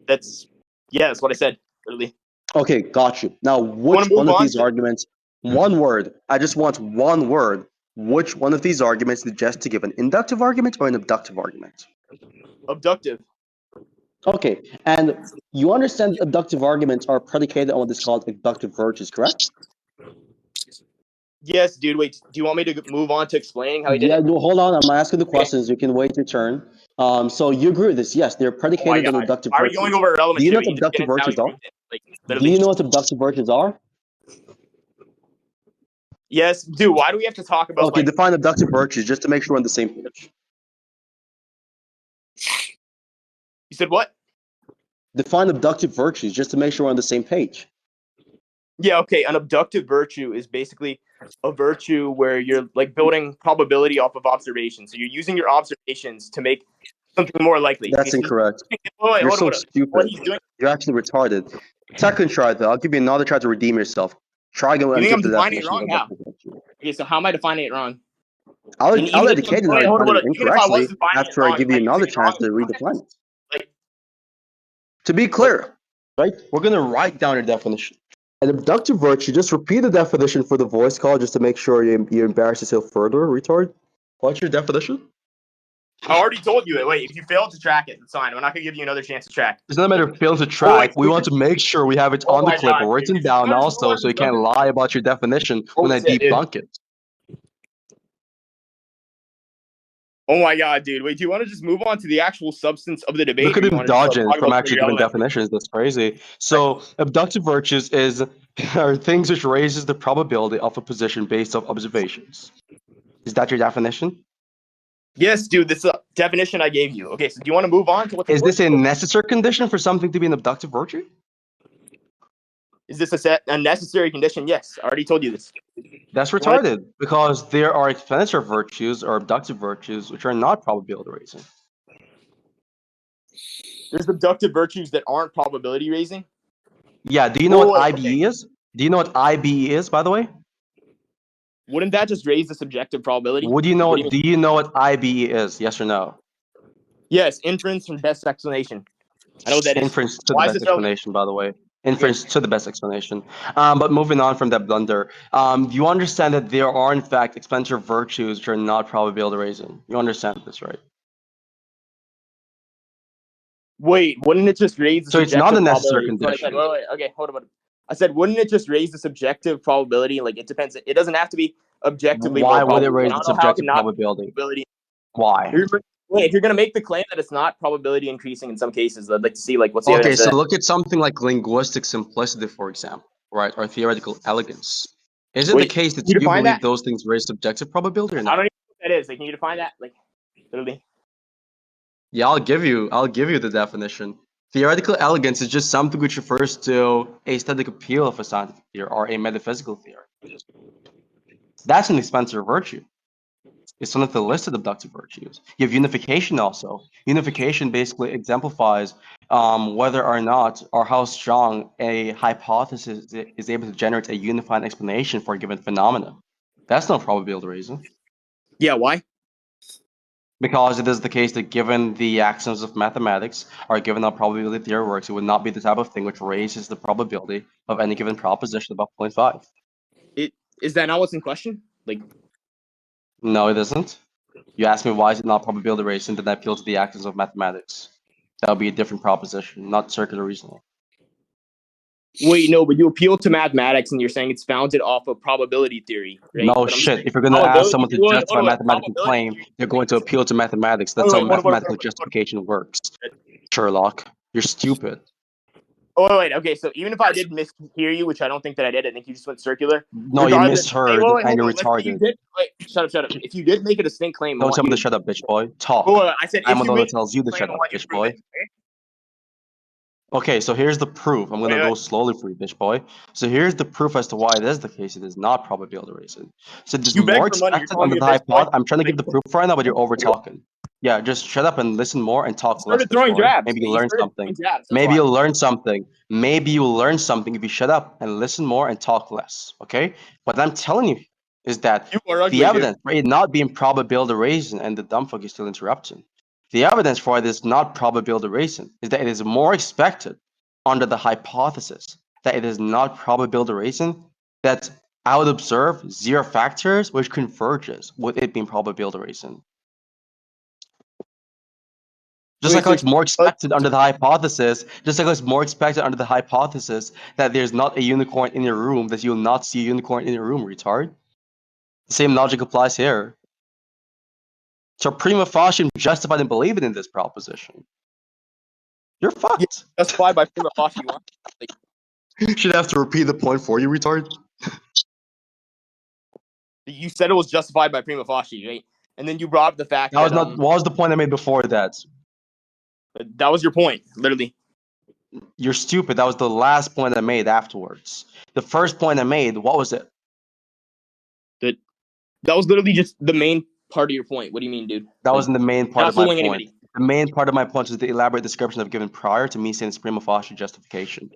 That's what I said. Literally. Okay, got you. Now, which one of these arguments? One word. I just want one word. Which one of these arguments did Jester give an inductive argument or an abductive argument? Abductive. Okay, and you understand abductive arguments are predicated on what is called abductive virtues, correct? Yes, dude. Wait, do you want me to move on to explaining how he did it? No, hold on. I'm asking the questions. You can wait your turn. So you agree with this? Yes, they're predicated on abductive virtues. Are we going over irrelevant Do you know shit? what abductive virtues are? Like, Do you know what abductive virtues are? Yes, dude. Why do we have to talk about? Okay, define abductive virtues just to make sure we're on the same page. You said what? Define abductive virtues just to make sure we're on the same page. Yeah, okay. An abductive virtue is basically a virtue where you're like building probability off of observation. So you're using your observations to make something more likely. That's incorrect. You're so stupid. You're actually retarded. Second try, though. I'll give you another try to redeem yourself. Try again and give the definition of abductive virtue. Okay, so how am I defining it wrong? I'll educate you how to define it incorrectly after I give you another chance to redefine it. To be clear, right? We're going to write down your definition. An abductive virtue, just repeat the definition for the voice call just to make sure you embarrass yourself further, retard. What's your definition? I already told you it. Wait, if you fail to track it, it's fine. We're not going to give you another chance to track. It's not a matter of fail to track. We want to make sure we have it on the clip or written down also so you can't lie about your definition when I debunk it. Oh my god, dude. Wait, do you want to just move on to the actual substance of the debate? Look at him dodging from actually giving definitions. That's crazy. So, abductive virtues are things which raises the probability of a position based off observations. Is that your definition? Yes, dude. This is a definition I gave you. Okay, so do you want to move on to what? Is this a necessary condition for something to be an abductive virtue? Is this a necessary condition? Yes, I already told you this. That's retarded because there are explanatory virtues or abductive virtues which are not probability raising. There's abductive virtues that aren't probability raising? Yeah, do you know what IBE is? Do you know what IBE is, by the way? Wouldn't that just raise the subjective probability? Do you know what IBE is? Yes or no? Yes, inference from best explanation. I know what that is. Inference to the best explanation, by the way. Inference to the best explanation. But moving on from that blunder, you understand that there are, in fact, explanatory virtues which are not probability raising. You understand this, right? Wait, wouldn't it just raise the subjective probability? So it's not a necessary condition. Wait, okay, hold on. I said, wouldn't it just raise the subjective probability? Like, it depends. It doesn't have to be objectively. Why would it raise the subjective probability? Why? Wait, if you're going to make the claim that it's not probability increasing in some cases, I'd like to see like what's the evidence. Okay, so look at something like linguistic simplicity, for example, right, or theoretical elegance. Is it the case that you believe those things raise subjective probability or not? I don't even know what that is. Like, can you define that? Like, literally. Yeah, I'll give you the definition. Theoretical elegance is just something which refers to aesthetic appeal of a scientific theory or a metaphysical theory. That's an explanatory virtue. It's one of the listed abductive virtues. You have unification also. Unification basically exemplifies whether or not or how strong a hypothesis is able to generate a unified explanation for a given phenomenon. That's not probability raising. Yeah, why? Because it is the case that given the axioms of mathematics or given how probability theory works, it would not be the type of thing which raises the probability of any given proposition above 0.5. Is that not what's in question? Like, no, it isn't. You ask me why is it not probability raising, then I appeal to the axioms of mathematics. That would be a different proposition, not circular reasoning. Wait, no, but you appeal to mathematics and you're saying it's founded off of probability theory, right? No shit. If you're going to ask someone to justify a mathematical claim, you're going to appeal to mathematics. That's how mathematical justification works. Sherlock, you're stupid. Oh wait, okay. So even if I did mishear you, which I don't think that I did, I think you just went circular. No, you misheard, hold and you're on. Let's say you retarded. did. Wait, shut up. If you did make a distinct claim, I Don't want tell me you to shut up, bitch boy. Talk. Oh, I said I'm if the you one that make tells you to a shut claim, I up, want you to bitch prove boy. it. Okay? Okay, so here's the proof. I'm gonna Wait. go slowly for you, bitch boy. So here's the proof as to why it is the case. It is not probability reason. So it is You beg more for money. You're expected calling under me a the bitch boy. hypothesis. I'm trying to give the proof right now, but you're over talking. Yeah, just shut up and listen more and talk less, Started bitch throwing boy. jabs. Maybe Okay, you'll you learn started something. throwing jabs. That's Maybe why. you'll learn something. Maybe you'll learn something if you shut up and listen more and talk less. Okay? What I'm telling you is that You are the ugly, dude. evidence for it not being probability reason and the dumb fuck is still interrupting. The evidence for it is not probability reason is that it is more expected under the hypothesis that it is not probability reason that I would observe zero factors which converges with it being probability reason. Just like how it's more expected under the hypothesis, that there's not a unicorn in your room, that you'll not see a unicorn in your room, retard. The same logic applies here. So prima facie, I'm justified in believing in this proposition. You're fucked. Justified by prima facie. Should I have to repeat the point for you, retard? You said it was justified by prima facie, right? And then you brought up the fact That was not. What was the point I made before that? That was your point, literally. You're stupid. That was the last point I made afterwards. The first point I made, what was it? That was literally just the main part of your point. What do you mean, dude? That wasn't the main part of my point. Anybody. The main part of my point is the elaborate description I've given prior to me saying it's prima facie justification.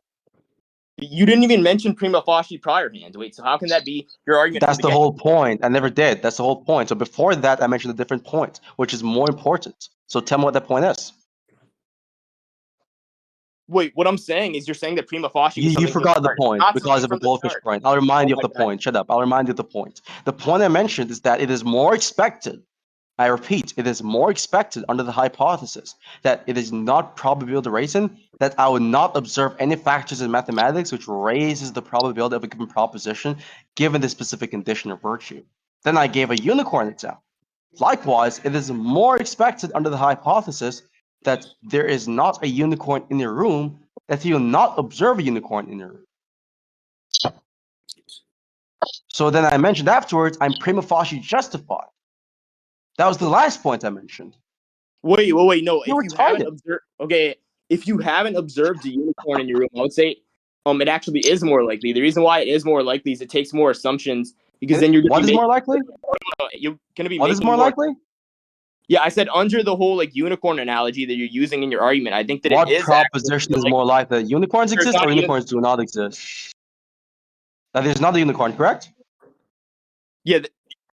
You didn't even mention prima facie prior hand. Wait, so how can that be your argument? That's the whole point. I never did. That's the whole point. So before that, I mentioned a different point, which is more important. So tell me what that point is. Wait, what I'm saying is you're saying that prima facie. You forgot the point because of a goldfish point. I'll remind you of the point. Shut up. I'll remind you of the point. The point I mentioned is that it is more expected. I repeat, it is more expected under the hypothesis that it is not probability reason that I would not observe any factors in mathematics which raises the probability of a given proposition given the specific condition or virtue. Then I gave a unicorn example. Likewise, it is more expected under the hypothesis that there is not a unicorn in your room, that you will not observe a unicorn in your room. So then I mentioned afterwards, I'm prima facie justified. That was the last point I mentioned. Wait, no. If you haven't observed, if you haven't observed a unicorn in your room, I would say, it actually is more likely. The reason why it is more likely is it takes more assumptions because then you're. What is more likely? You're gonna be. What is more likely? Yeah, I said under the whole unicorn analogy that you're using in your argument, I think that what it is. What proposition is more likely? That unicorns exist or unicorns do not exist? That there's not a unicorn, correct? Yeah,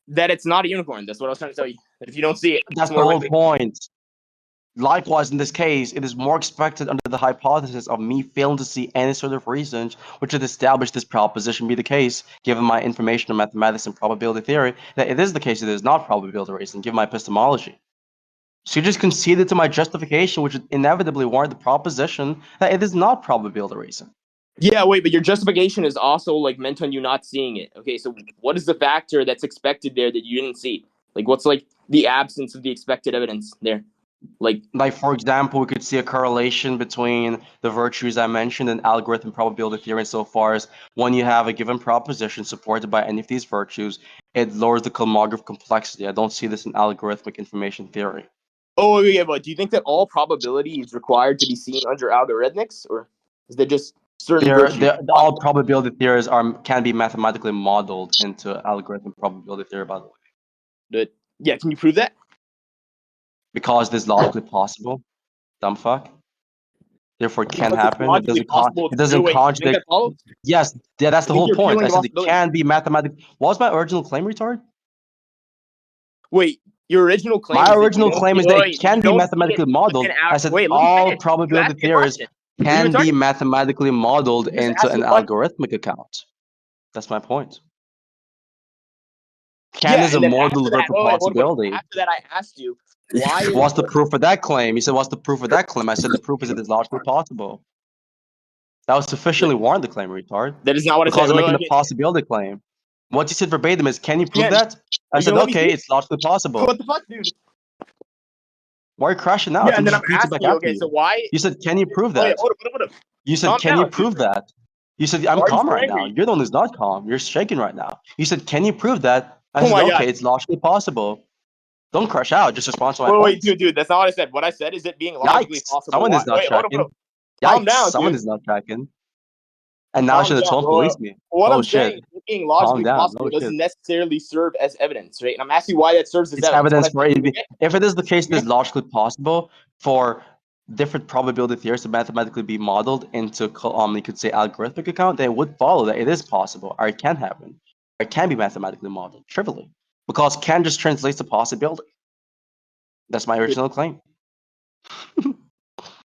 that it's not a unicorn. That's what I was trying to tell you. That if you don't see it, that's the whole point. Likewise, in this case, it is more expected under the hypothesis of me failing to see any sort of reasons which would establish this proposition be the case, given my information on mathematics and probability theory, that it is the case it is not probability reason, given my epistemology. So you just conceded to my justification, which would inevitably warrant the proposition that it is not probability reason. Yeah, wait, but your justification is also meant on you not seeing it. Okay, so what is the factor that's expected there that you didn't see? What's the absence of the expected evidence there? Like for example, we could see a correlation between the virtues I mentioned and algorithm probability theory insofar as when you have a given proposition supported by any of these virtues, it lowers the Kolmogorov complexity. I don't see this in algorithmic information theory. Oh, yeah, but do you think that all probability is required to be seen under algorithmics, or is there just certain virtues? All probability theories can be mathematically modeled into algorithm probability theory, by the way. Yeah, can you prove that? Because this is logically possible. Dumb fuck. Therefore, it can happen. It doesn't contradict. Yes, yeah, that's the whole point. I said it can be mathematically. What was my original claim, retard? Wait, your original claim. My original claim is that it can be mathematically modeled. I said all probability theories can be mathematically modeled into an algorithmic account. That's my point. Can is a model for possibility. After that, I asked you, why? What's the proof of that claim? You said, what's the proof of that claim? I said, the proof is it is logically possible. That was sufficiently warrant the claim, retard. That is not what I said. Because I'm making a possibility claim. What you said verbatim is, can you prove that? I said, okay, it's logically possible. What the fuck, dude? Why are you crashing out? Yeah, and then I'm just repeats it asking back you, after okay, you. so why? You said, can you prove Oh, yeah, that? hold up. You said, Calm can you down, prove dude. that? You said, I'm Why are you calm so right now. angry? You're the one who's not calm. You're shaking right now. You said, can you prove that? I Oh said, my okay, God. it's logically possible. Don't crash out. Just respond to my Wait, points. dude, that's not what I said. What I said is it being logically Yikes. possible. Someone Why? is not Wait, hold tracking. up. Calm Yikes. down, Someone dude. is not tracking. And now Calm she's down. trying to police me. What Oh, I'm saying shit. is it being Calm logically down. possible Oh, shit. doesn't necessarily serve as evidence, right? And I'm asking you why that serves as It's evidence. evidence for What I it. said, okay? If it is the case that it's logically possible for different probability theories to mathematically be modeled into, you could say, algorithmic account, then it would follow that it is possible, or it can happen, or it can be mathematically modeled, trivially, because can just translates to possibility. That's my original claim.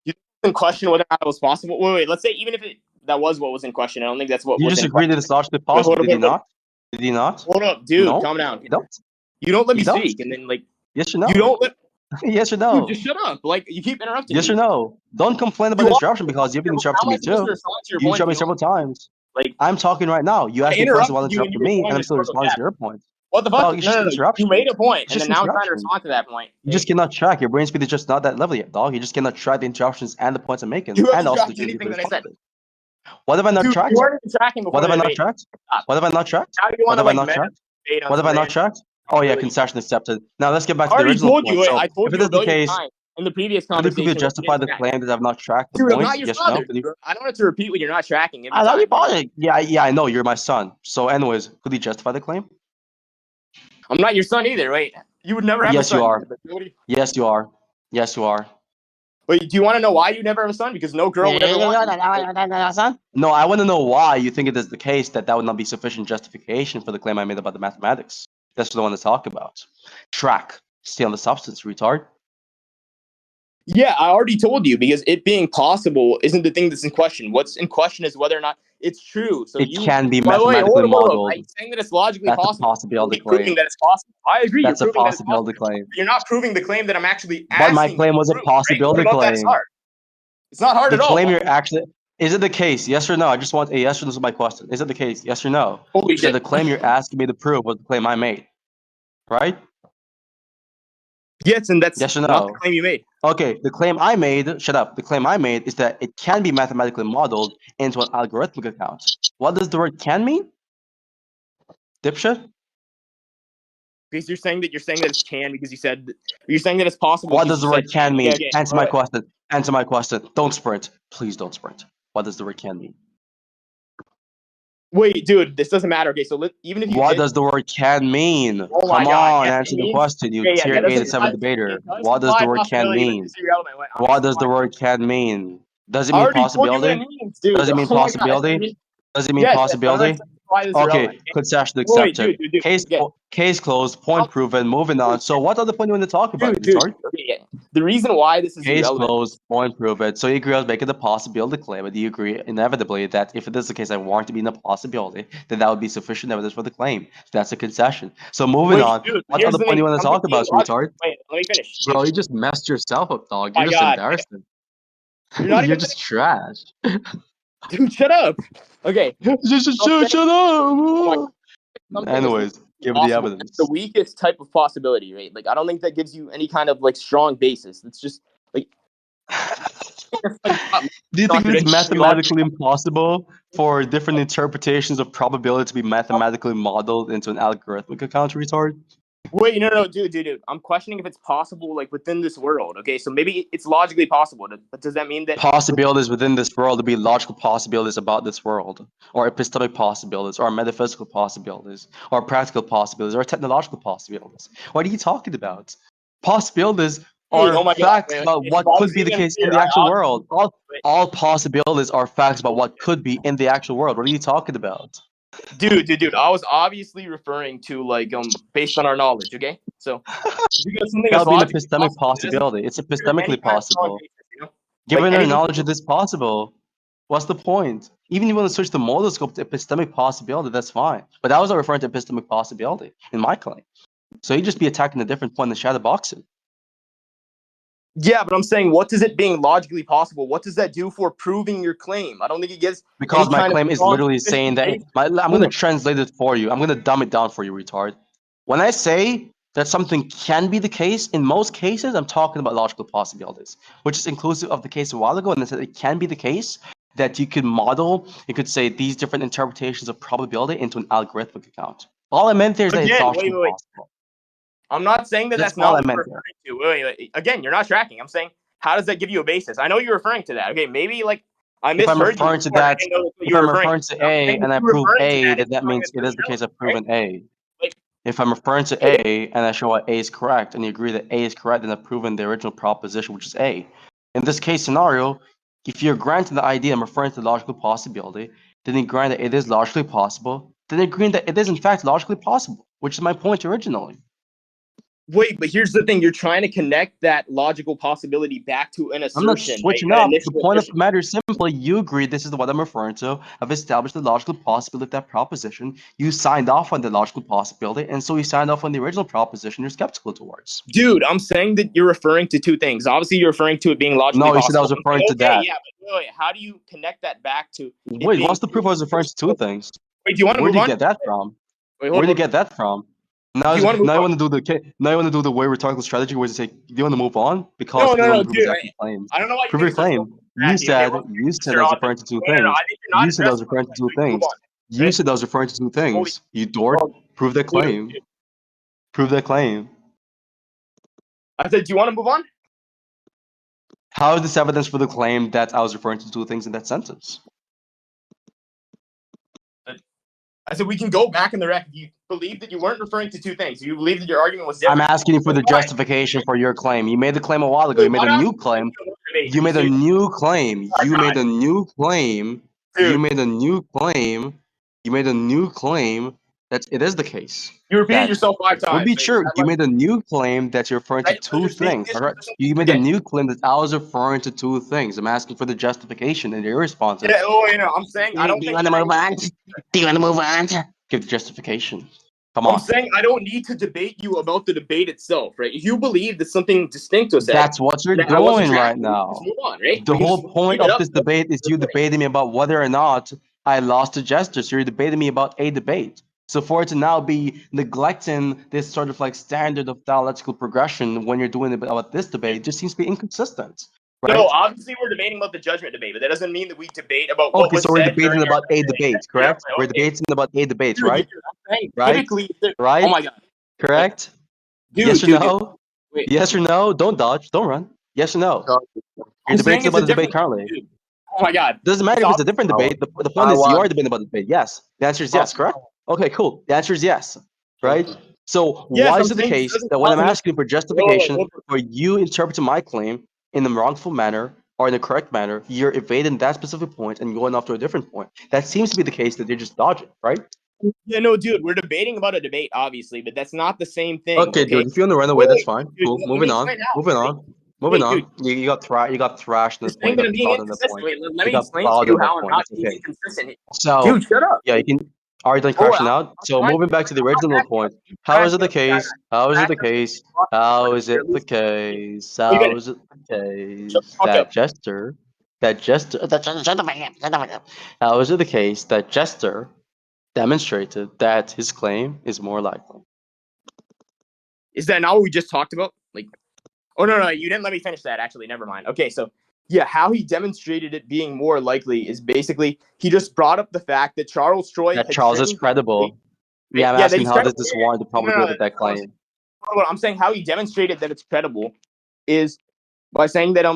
You didn't question whether or not it was possible. Wait. Let's say even if that was what was in question, I don't think that's what You was just in agreed question. that it's logically Wait, possible. hold up, Did you hold up. not? Did you not? Hold up, dude. No? Calm down. You don't? You don't let me You don't? speak, and then like Yes or no? you don't let. Yes or Dude, no? just shut up. Like you keep interrupting Yes me. or no? Don't complain about You the are. interruption because you've been How interrupting am I me supposed to too. respond to your You point interrupted if me you don't several times. like? I'm talking right now. You I asked me questions while interrupted you and you interrupting me, and I'm responded still to responding that. to your point. What the fuck? Dog, it's just No. You made interruptions. a point, It's and just then now I'm trying to interruptions. respond to that point. You just cannot track. Your brain speed is just not that level yet, dog. You just cannot track the interruptions and the points I'm making, You and haven't also the tracked things you've anything that I said. responded. What have I not Dude, you tracked? weren't even tracking What before have the I not debate. tracked? Stop. What have I not tracked? Now you What want to have I like not meta tracked? debate on What have I something. not tracked? Oh yeah, Really. concession accepted. Now let's get back I to the already original told you. point. Wait, So I told if it you a is the billion case, times in the previous could you conversation. justify the claim that I've not tracked the Dude, I'm not points? your Yes or no? father. Dude. I don't have to repeat when you're not tracking every I love you, time. buddy. Yeah, I know you're my son. So, anyways, could you justify the claim? I'm not your son either. Wait, you would never have a Yes, you son. are. Yes, you are. Yes, you are. Wait, do you want to know why you never have a son? Because no girl would ever want you. No, I want to know why you think it is the case that would not be sufficient justification for the claim I made about the mathematics. That's what I want to talk about. Track. Stay on the substance, retard. Yeah, I already told you because it being possible isn't the thing that's in question. What's in question is whether or not it's true. So It you. can be Wait, mathematically hold up. modeled. I'm saying that it's logically That's a possible. possibility You're proving claim. that it's possible. I agree. That's You're a proving that it's possible. possibility claim. You're not proving the claim that I'm actually But my asking you claim to was a prove. Right? possibility What about that's claim. hard? It's not hard The at all. claim you're actually is it the case? Yes or no? I just want a yes or no to my question. Is it the case? Yes or no? Holy So shit. the claim you're asking me to prove was the claim I made, right? Yes, and that's Yes or not no? the claim you made. Okay, the claim I made, shut up. The claim I made is that it can be mathematically modeled into an algorithmic account. What does the word can mean? Dipshit? Because you're saying that it's can because you're saying that it's possible. What Because does the you said word can mean? okay. Answer my question. Answer my question. Don't sprint. Please don't sprint. What does the word can mean? Wait, dude, this doesn't matter. Okay, so even if you What did, does the word can mean? oh my Come God, on, yes, answer it the means. question, you Yeah, tier that doesn't. 87 debater. It does What does the imply word can possibility, but mean? it's irrelevant. Wait, What does the word can mean? Does it I mean already told you what possibility? it means, dude. Does it mean Oh my God, possibility? Does it mean yes, but I'm not possibility? saying why this is Okay, irrelevant. Okay? concession Wait, accepted. dude. Case Okay, case closed. Point proven. Moving on. So, what other point do you want to talk about, dude. retard? Okay, yeah. The reason why this is Case irrelevant. closed. Point proven. So, you agree I was making the possibility claim, but do you agree inevitably that if it is the case I want to be in a possibility, then that would be sufficient evidence for the claim? That's a concession. So, moving Wait, on. dude. What Here's other the point do thing. you want to Something talk being about, logical. retard? Wait, let me finish, dude. Bro, you just messed yourself up, dog. My You're just God, embarrassing. you're not You're even. just trash. Dude, shut up. Okay. Shut Oh up. something is Anyways, give me the possible. It's the evidence. weakest type of possibility, right? Like I don't think that gives you any kind of like strong basis. It's just like Do you think it's mathematically impossible for different interpretations of probability to be mathematically modeled into an algorithmic account, retard? Wait, no, dude. I'm questioning if it's possible like within this world. Okay, so maybe it's logically possible, but does that mean that Possibilities within this world to be logical possibilities about this world, or epistemic possibilities, or metaphysical possibilities, or practical possibilities, or technological possibilities. What are you talking about? Possibilities dude, are oh my God, facts man. about If what I could was be the being case in unclear, the I actual obviously world. All possibilities are facts about what could be in the actual world. What are you talking about? dude. I was obviously referring to like based on our knowledge. Okay, so because something That is would be an logically epistemic possible, it doesn't possibility. It's consider any epistemically kind of strong possible. basis. Like Given our anything. knowledge it is possible, what's the point? Even if you want to switch the modal scope to epistemic possibility, that's fine. But I was not referring to epistemic possibility in my claim. So you'd just be attacking a different point in the shadow boxing. Yeah, but I'm saying, what does it being logically possible? What does that do for proving your claim? I don't think it gives Because any my kind of claim is strong literally sufficient saying that basis. I'm going to translate it for you. I'm going to dumb it down for you, retard. When I say that something can be the case. In most cases, I'm talking about logical possibilities, which is inclusive of the case a while ago, and I said it can be the case that you could model, you could say these different interpretations of probability into an algorithmic account. All I meant there is that it's Again, logically wait. possible. I'm not saying that That's that's all not I what you're meant there. referring to. Wait. Again, you're not tracking. I'm saying, how does that give you a basis? I know you're referring to that. Okay, maybe like I If I'm misheard you referring to before, and I that, didn't know what if you were I'm referring referring to. to I'm A saying if and I you're prove referring to A, that, then it's that showing means that it there's is the case I've relevance, proven A. right? If I'm referring to Like, A and I show that A is correct and you agree that A is correct, then I've proven the original proposition, which is A. In this case scenario, if you're granting the idea I'm referring to the logical possibility, then you grant that it is logically possible, then agreeing that it is in fact logically possible, which is my point originally. wait, but here's the thing: you're trying to connect that logical possibility back to an I'm not assertion, right? switching An up. The initial point of the assertion. matter is simply you agree this is what I'm referring to. I've established the logical possibility of that proposition. You signed off on the logical possibility, and so you signed off on the original proposition you're skeptical towards. Dude, I'm saying that you're referring to two things. Obviously, you're referring to it being logically No, you said I possible. was I'm saying, referring to okay, that. yeah, but wait, how do you connect that back to it Wait, being what's the proof I was referring to two things? Wait, do you want to Where move do you on? get that from? Wait, Where hold do you on. get that from? Now, Do you want to move now you on? want to do the now you want to do the way rhetorical strategy where you say, do you want to move on because No, you no, don't want no, to prove his dude. actual claims? I don't know why you Prove think your it's such a claim. You strategy. Okay, said well, you said I Mr. was Author. referring to two No, no, no. things. I think you're not You said I was addressing my referring to point, two so you can move things. on. You Right? said I was referring to two Holy, things. You dork. well, Prove that dude, claim. Prove that claim. I said, do you want to move on? How is this evidence for the claim that I was referring to two things in that sentence? I said, we can go back in the rec. You believe that you weren't referring to two things. You believe that your argument was I'm different. asking you for the Why? justification for your claim. You made the claim a while ago. You Dude, made why a not? new claim. Debate. You Are you made a serious? new claim. Oh, You God. made a new claim. You Dude, made a new claim. You made a new claim that it is the case. you repeated That yourself 5 would times. be Is true. that You like, made a new claim that you're referring to right? So two you're speaking things. this All right. position You made a again. new claim that I was referring to two things. I'm asking for the justification, and your response is, Yeah, oh, you know, I'm saying I don't do you think want to that move on? Do you want to move on? Give the justification. Come I'm on. saying I don't need to debate you about the debate itself, right? If you believe that something distinct was said, That's what you're that I wasn't doing right tracking, we can just now. move on, right? The We can whole just point keep it of up. this debate is you debating me about whether or not I lost to Jester. So you're debating me about a debate. So for it to now be neglecting this sort of like standard of dialectical progression when you're doing it about this debate just seems to be inconsistent, No, right? obviously we're debating about the judgment debate, but that doesn't mean that we debate about what Okay, was so we're said debating during our about a judgment debate. debate, Yeah, correct? We're okay. debating about a debate, Dude, right? I'm saying Right? typically, oh Right? my god, like, Correct? Yes dude, or dude, dude, no? wait, Yes or no? Don't dodge. Don't run. Yes or no? You're I'm saying debating it's a about the debate different, currently. dude. Oh my god, Doesn't matter it's if it's a obvious. different debate. The point I is you won. are debating about the debate. Yes. The answer is yes, correct? Okay, cool. The answer is yes. Right? So Yes, why I'm is it the saying this case doesn't that when I'm cause any. asking for Wait, justification for you interpreting my claim in the wrongful manner or in the correct manner, you're evading that specific point and going off to a different point? That seems to be the case that you're just dodging, right? Yeah, no, dude, we're debating about a debate, obviously, but that's not the same thing, Okay, okay? dude. If you want to run away, Wait, that's wait, fine. dude, Cool. let me Moving on. explain how. Moving Wait, on. Moving wait, dude, on. You got thrashed on you're that saying point. You that got I'm being plowed on that inconsistent. point. Wait, let You me got explain to plowed you on that how I'm point. not It's being okay. inconsistent. So Dude, shut up. yeah, you can. Are you done Oh, crashing out? I'm So trying moving to. back to the I'm not original crashing point. out. You How is crashed it the out. Yeah, case? How is it crashed the out. case? How is You're it the losing. case? Oh, you got How it. is it the Shut the case fuck that up. Jester, how is it the case that Jester demonstrated that his claim is more likely? Is that not what we just talked about? Like, oh no, you didn't let me finish that. Actually, never mind. Okay, so yeah, how he demonstrated it being more likely is basically he just brought up the fact that Charles Troy That had Charles is trained. credible. Right? Yeah, I'm Yeah, that asking he's how does credible. this Yeah, warrant the yeah. No, probability of that claim? I'm saying how he demonstrated that it's credible is by saying that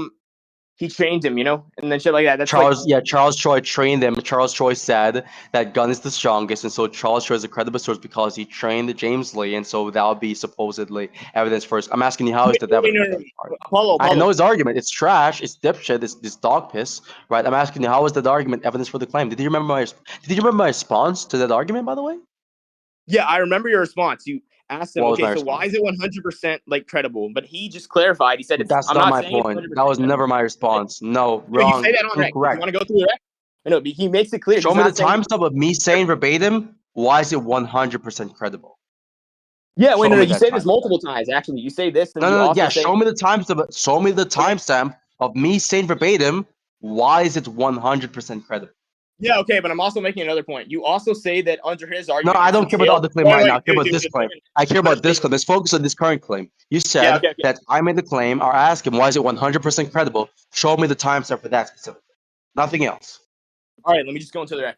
he trained him, and then shit like that. That's like Charles Troy trained him. Charles Troy said that gun is the strongest, and so Charles Troy is a credible source because he trained James Lee, and so that would be supposedly evidence first. I'm asking you, how is that evidence? no. Apollo. I know his argument. It's trash. It's dipshit. It's this dog piss, right? I'm asking you, how is that argument evidence for the claim? Did you remember my response to that argument, by the way? Yeah, I remember your response. You asked him, What was okay, my so why response? is it 100% like credible? But he just clarified. He said it's. That's I'm not not my saying it's point. 100% That was never credible. my response. No, No, you wrong, say that on rec. Do you incorrect. want to go through the rec? No, he makes it clear. Show He's me the not saying. timestamp of me saying verbatim. Why is it 100% credible? Yeah, wait, Show no. me You that say this timestamp. multiple times. Actually, you say this, and No, you no, no, also yeah. say. Show me the Okay. timestamp of me saying verbatim. Why is it 100% credible? Yeah, okay, but I'm also making another point. You also say that under his No, argument, I it's don't care about the entailed. other claim right now. I care about dude, this claim. I care about this claim. Let's focus on this current claim. You said okay. that I made the claim, or ask him, why is it 100% credible? Show me the timestamp for that specific. Nothing else. All right, let me just go into the rec.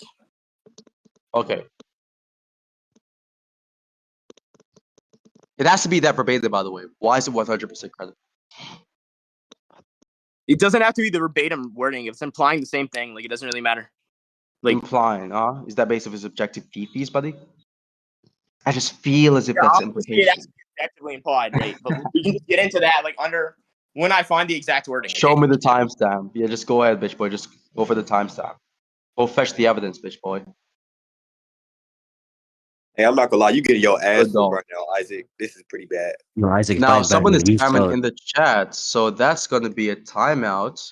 Okay. It has to be that verbatim, by the way. Why is it 100% credible? It doesn't have to be the verbatim wording. If it's implying the same thing, like it doesn't really matter. Like Implying, huh? Is that based on his objective thesis, buddy? I just feel as if that's the obviously it has implication. to be objectively implied, right? But we can just get into that like under when I find the exact wording. Show Okay. me the timestamp. Yeah, just go ahead, bitch boy. Just go for the timestamp. Go fetch the evidence, bitch boy. Hey, I'm not gonna lie, you getting your ass Good whooped dog. right now, Isaac. This is pretty bad. No, Isaac, Now, fight back, someone is man. You spamming suck. in the chat, so that's gonna be a timeout.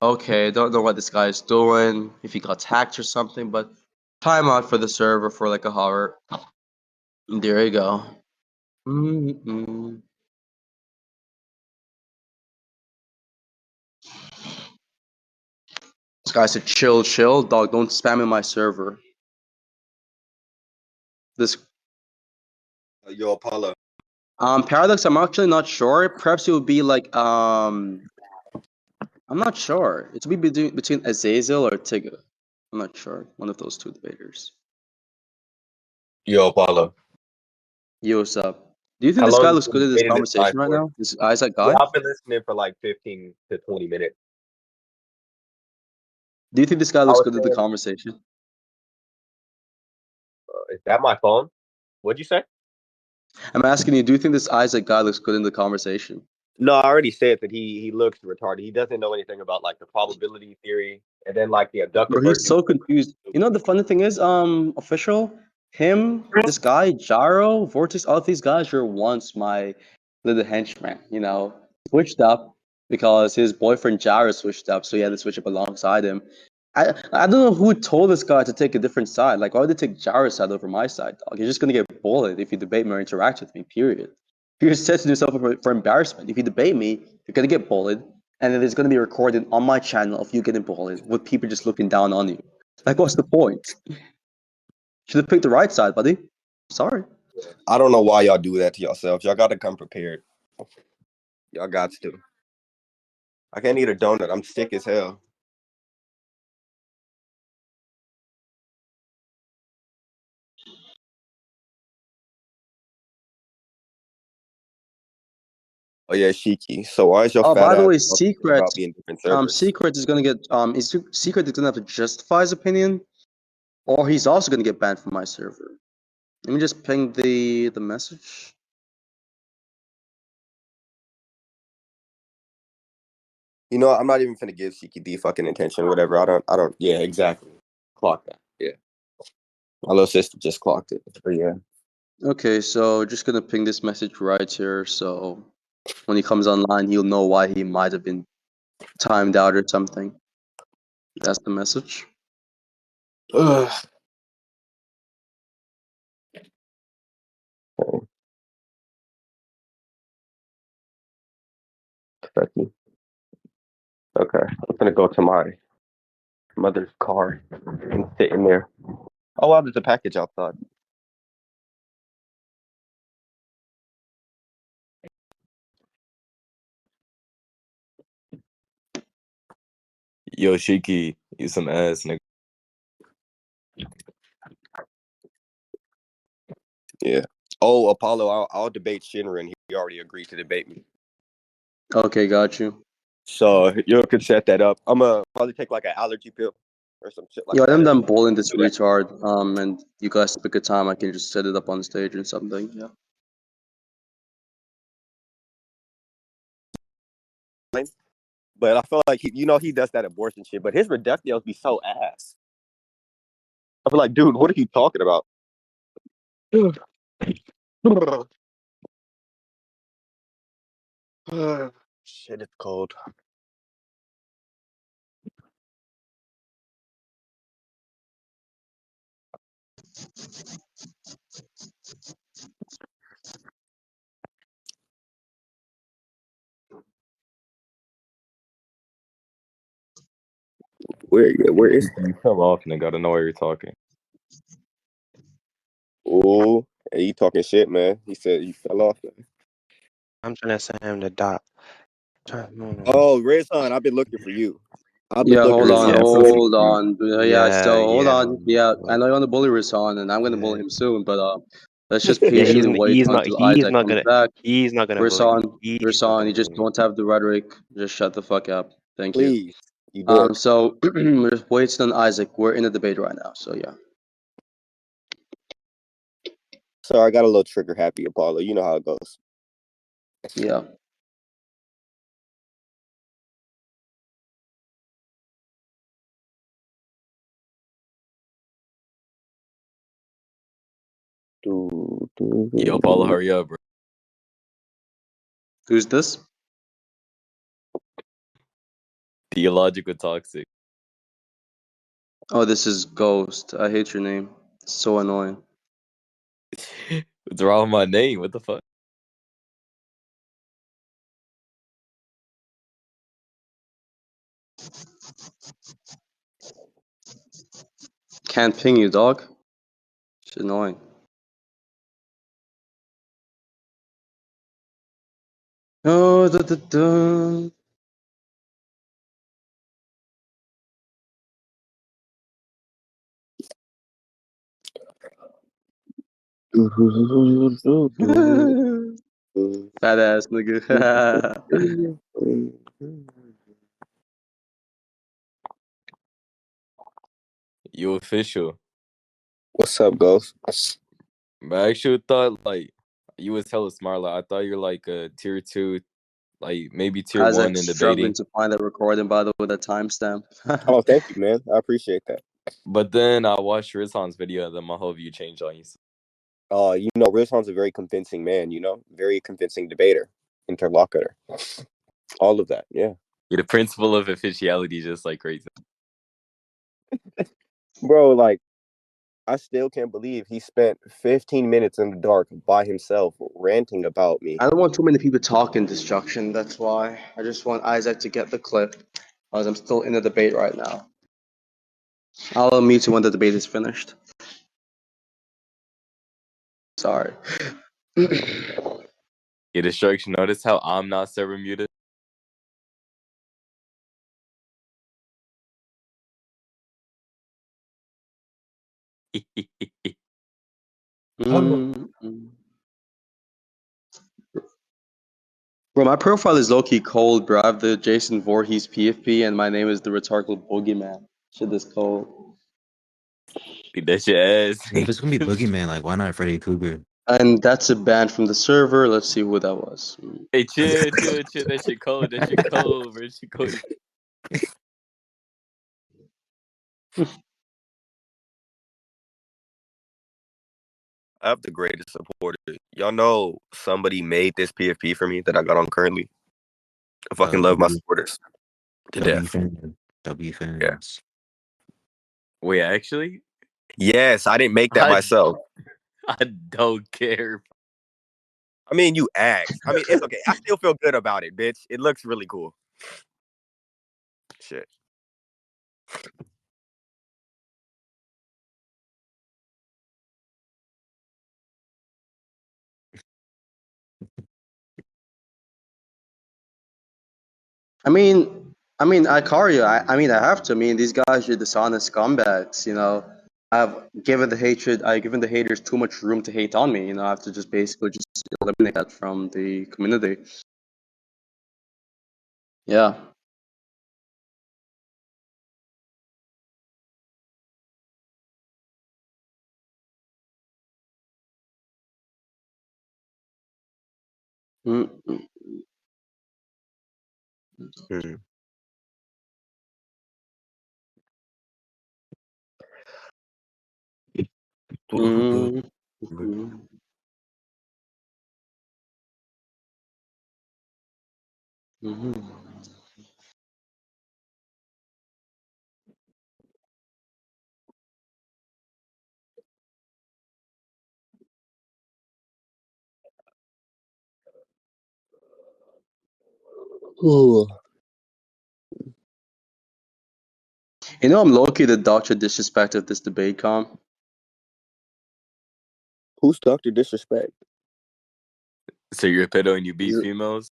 Okay, don't know what this guy is doing, if he got hacked or something, but timeout for the server for like a hour. There you go. Mm-mm. This guy said, chill, dog. Don't spam in my server. This Yo, Apollo. Paradox, I'm actually not sure. Perhaps it would be like I'm not sure. It would be between Azazel or Tigger. I'm not sure. One of those two debaters. Yo, Apollo. Yo, what's up? Do you think How this long guy have looks you good been in this debating this guy conversation right for? now? This Isaac Yeah, guy? I've been listening for like 15 to 20 minutes. Do you think this guy I looks was good in the saying, conversation? is that my phone? What'd you say? I'm asking you, do you think this Isaac guy looks good in the conversation? No, I already said that he looks retarded. He doesn't know anything about like the probability theory and then like the abductor Bro, he's versus. so confused. You know the funny thing is, official, him, this guy, Jaro, Vortex, all of these guys were once my little henchman. You know, switched up because his boyfriend Jaro switched up, so he had to switch up alongside him. I don't know who told this guy to take a different side. Like, why would they take Jaro's side over my side, dog? You're just gonna get bullied if you debate me or interact with me. Period. You're setting yourself up for embarrassment. If you debate me, you're gonna get bullied, and then there's gonna be a recording on my channel of you getting bullied with people just looking down on you. Like, what's the point? Should have picked the right side, buddy. Sorry. I don't know why y'all do that to yourselves. Y'all got to come prepared. Y'all got to. I can't eat a donut. I'm sick as hell. Oh yeah, Shiki. So why is your Oh, fat by the ass way, talking Secret, about being different servers? Secret is gonna get Secret is gonna have to justify his opinion, or he's also gonna get banned from my server. Let me just ping the message. You know, I'm not even finna give Shiki the fucking attention, whatever. I don't. Yeah, exactly. Clock that. Yeah, my little sister just clocked it. But yeah. Okay, so just gonna ping this message right here. So when he comes online, he'll know why he might have been timed out or something. That's the message. Ugh. Kentucky. Okay, I'm gonna go to my mother's car and sit in there. Oh wow, there's a package outside. Yo, Shiki, you some ass, nigga. Yeah. Oh, Apollo, I'll debate Shinra, and he already agreed to debate me. Okay, got you. So you can set that up. I'm gonna probably take like an allergy pill or some shit like Yeah, that. I'm done bullying this Do that. retard. And you guys pick a time. I can just set it up on stage or something. Yeah. But I feel like he does that abortion shit. But his reductios be so ass. I feel like, dude, what are you talking about? Shit, it's cold. Where is You fell off, nigga. I don't know why you're talking. Oh, hey, you talking shit, man. He said you fell off, man. I'm trying to send him the dot. Oh, Red Son, I've been looking for you. I've been Yeah, looking hold for on, you. Yeah, hold on. Yeah, Yeah, so hold yeah. on. Yeah, I know you want to bully Rasan, and I'm gonna bully Yeah. him soon. But let's just Yeah, patiently wait until Isaac comes back. he's not gonna bully me. Rasan, He's not Rasan, gonna you just bully me. don't have the rhetoric. Just shut the fuck up. Thank you. Please, you dork. So we're just waiting on Isaac. We're in a debate right now. So yeah. So I got a little trigger happy, Apollo. You know how it goes. Yeah. Yo, Apollo, hurry up, bro. Who's this? Theological toxic. Oh, this is Ghost. I hate your name. It's so annoying. What's wrong with my name? What the fuck? Can't ping you, dog. It's annoying. Oh, da, da, da. Fat ass nigga. You official. What's up, Ghost? But I actually thought like you was hella smart. Like I thought you're like a tier 2, like maybe tier 1 Isaac's in struggling debating. to find that recording, by the way, that timestamp. Oh, thank you, man. I appreciate that. But then I watched Rizhan's video and then my whole view changed on you. You know, Rizhan's a very convincing man, you know? Very convincing debater, interlocutor. All of that, yeah. Yeah, the principle of officiality is just like crazy. Bro, like, I still can't believe he spent 15 minutes in the dark by himself ranting about me. I don't want too many people talking destruction, that's why. I just want Isaac to get the clip, because I'm still in the debate right now. I'll mute you when the debate is finished. Sorry. Yeah, destruction. Notice how I'm not server muted? Bro, my profile is low-key cold, bro. I have the Jason Voorhees PFP, and my name is the rhetorical boogeyman. Shit is cold. That's your ass. If it's gonna be Boogeyman, like why not Freddy Krueger? And that's a ban from the server. Let's see who that was. Hey, chill. That shit cold. That shit cold, bro. That shit cold. I have the greatest supporter. Y'all know somebody made this PFP for me that I got on currently. I fucking love my supporters to W death. fans. W fans. Yeah. Wait, actually? Yes, I didn't make that myself. I don't care. I mean, you asked. I mean, it's okay. I still feel good about it, bitch. It looks really cool. Shit. Icario, I have to. I mean, these guys are dishonest scumbags, you know. I've given the haters too much room to hate on me, you know. I have to just basically just eliminate that from the community. Yeah. Mm-mm. Hmm. Mm-mm. Mm-mm. Mm-mm. Ooh. You know, I'm low-key the Dr. Disrespect of this debate, Com. Who's Dr. Disrespect? So you're a pedo and you beat females?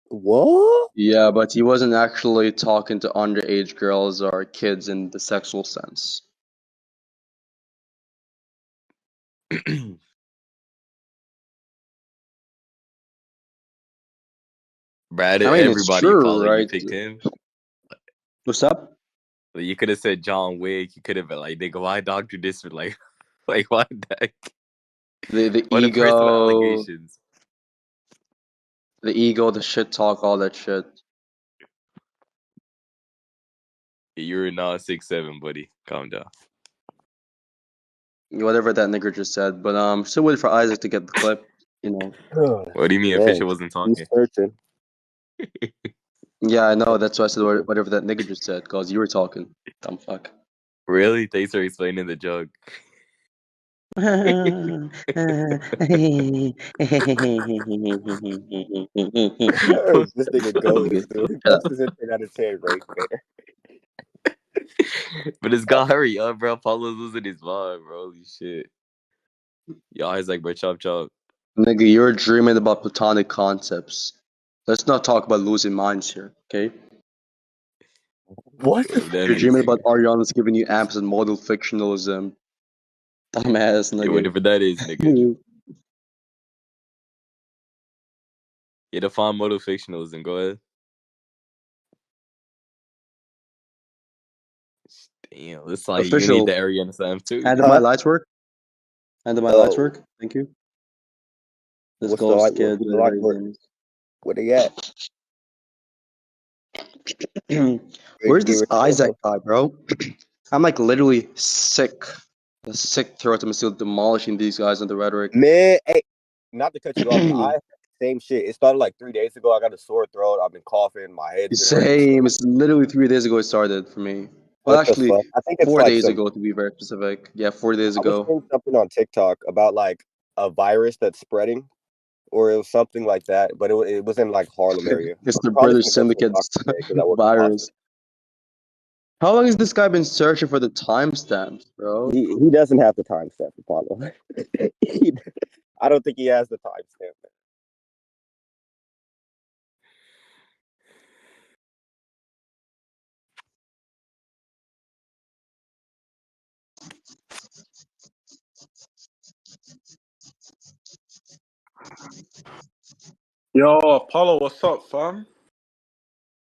What? Yeah, but he wasn't actually talking to underage girls or kids in the sexual sense. Brad, I mean, it's everybody true, Apollo, you right? picked him. What's up? Like, you could have said John Wick. You could have been like, nigga, why Dr. Disrespect? Like why that? The What the personal ego, allegations? the shit talk, all that shit. You're not 6'7", buddy. Calm down. Whatever that nigger just said. But still waiting for Isaac to get the clip. You know. What do you mean? Dang, Official wasn't he's talking. searching. Yeah, I know. That's why I said whatever that nigger just said, cause you were talking. Dumb fuck. Really? Thanks for explaining the joke. This nigga goes, dude. That's his 10 out of 10 right there. But it's got hurry up, bro. Apollo's losing his vibe, bro. Holy shit. Y'all is like, bro, chop chop. Nigga, you're dreaming about platonic concepts. Let's not talk about losing minds here, okay? What? Whatever that You're means, dreaming about nigga. Ariana's giving you amps and modal fictionalism. Dumbass, Yeah, nigga. whatever that is, nigga. Yeah, define modal fictionalism. Go ahead. Damn, it's like you need Official. the Ariana Sam too. And my lights work? And my lights work? Thank you. Let's What's go, the skid. light work? Where they at? Where's this Isaac guy, bro? I'm like literally sick. A sick throat. I'm still demolishing these guys on the rhetoric. Man, hey, not to cut you off, but I same shit. It started like 3 days ago. I got a sore throat. I've been coughing. My head's been hurting. Same. It's literally 3 days ago it started for me. Well, What the actually, fuck? I think it's 4 like days ago to be very specific. Yeah, 4 days I was ago. seeing something on TikTok about like a virus that's spreading, or it was something like that. But it was in like Harlem area. It's the Probably British gonna go to the Syndicate's doctor today 'cause I work in the virus. hospital. How long has this guy been searching for the timestamps, bro? He doesn't have the timestamp, Apollo. I don't think he has the timestamp. Yo, Apollo, what's up, fam?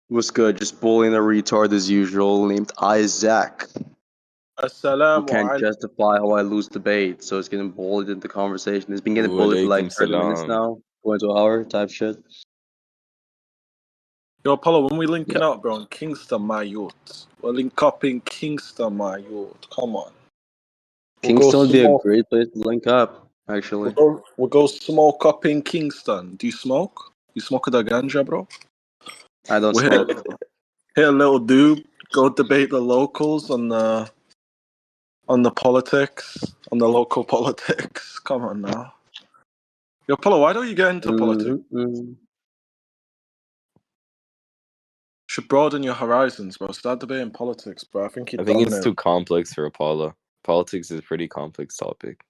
What's good? Just bullying a retard as usual named Isaac. Who Assalamu can't alaikum. justify how I lose debate, so it's getting bullied into conversation. It's been getting bullied for like Walaikum 30 minutes salam. now. Going to an hour type shit. Yo, Apollo, when we linking up, bro, in Kingston, my youth. We'll link up in Kingston, my youth. Come on. Kingston would be a great place to link up, actually. We'll go smoke up in Kingston. Do you smoke? You smoke the ganja, bro? I don't We'll smoke. hit a little dude, go debate the locals on the politics, on the local politics. Come on now. Yo, Apollo, why don't you get into politics? Should broaden your horizons, bro. Start debating politics, bro. I think it's too complex for Apollo. Politics is a pretty complex topic.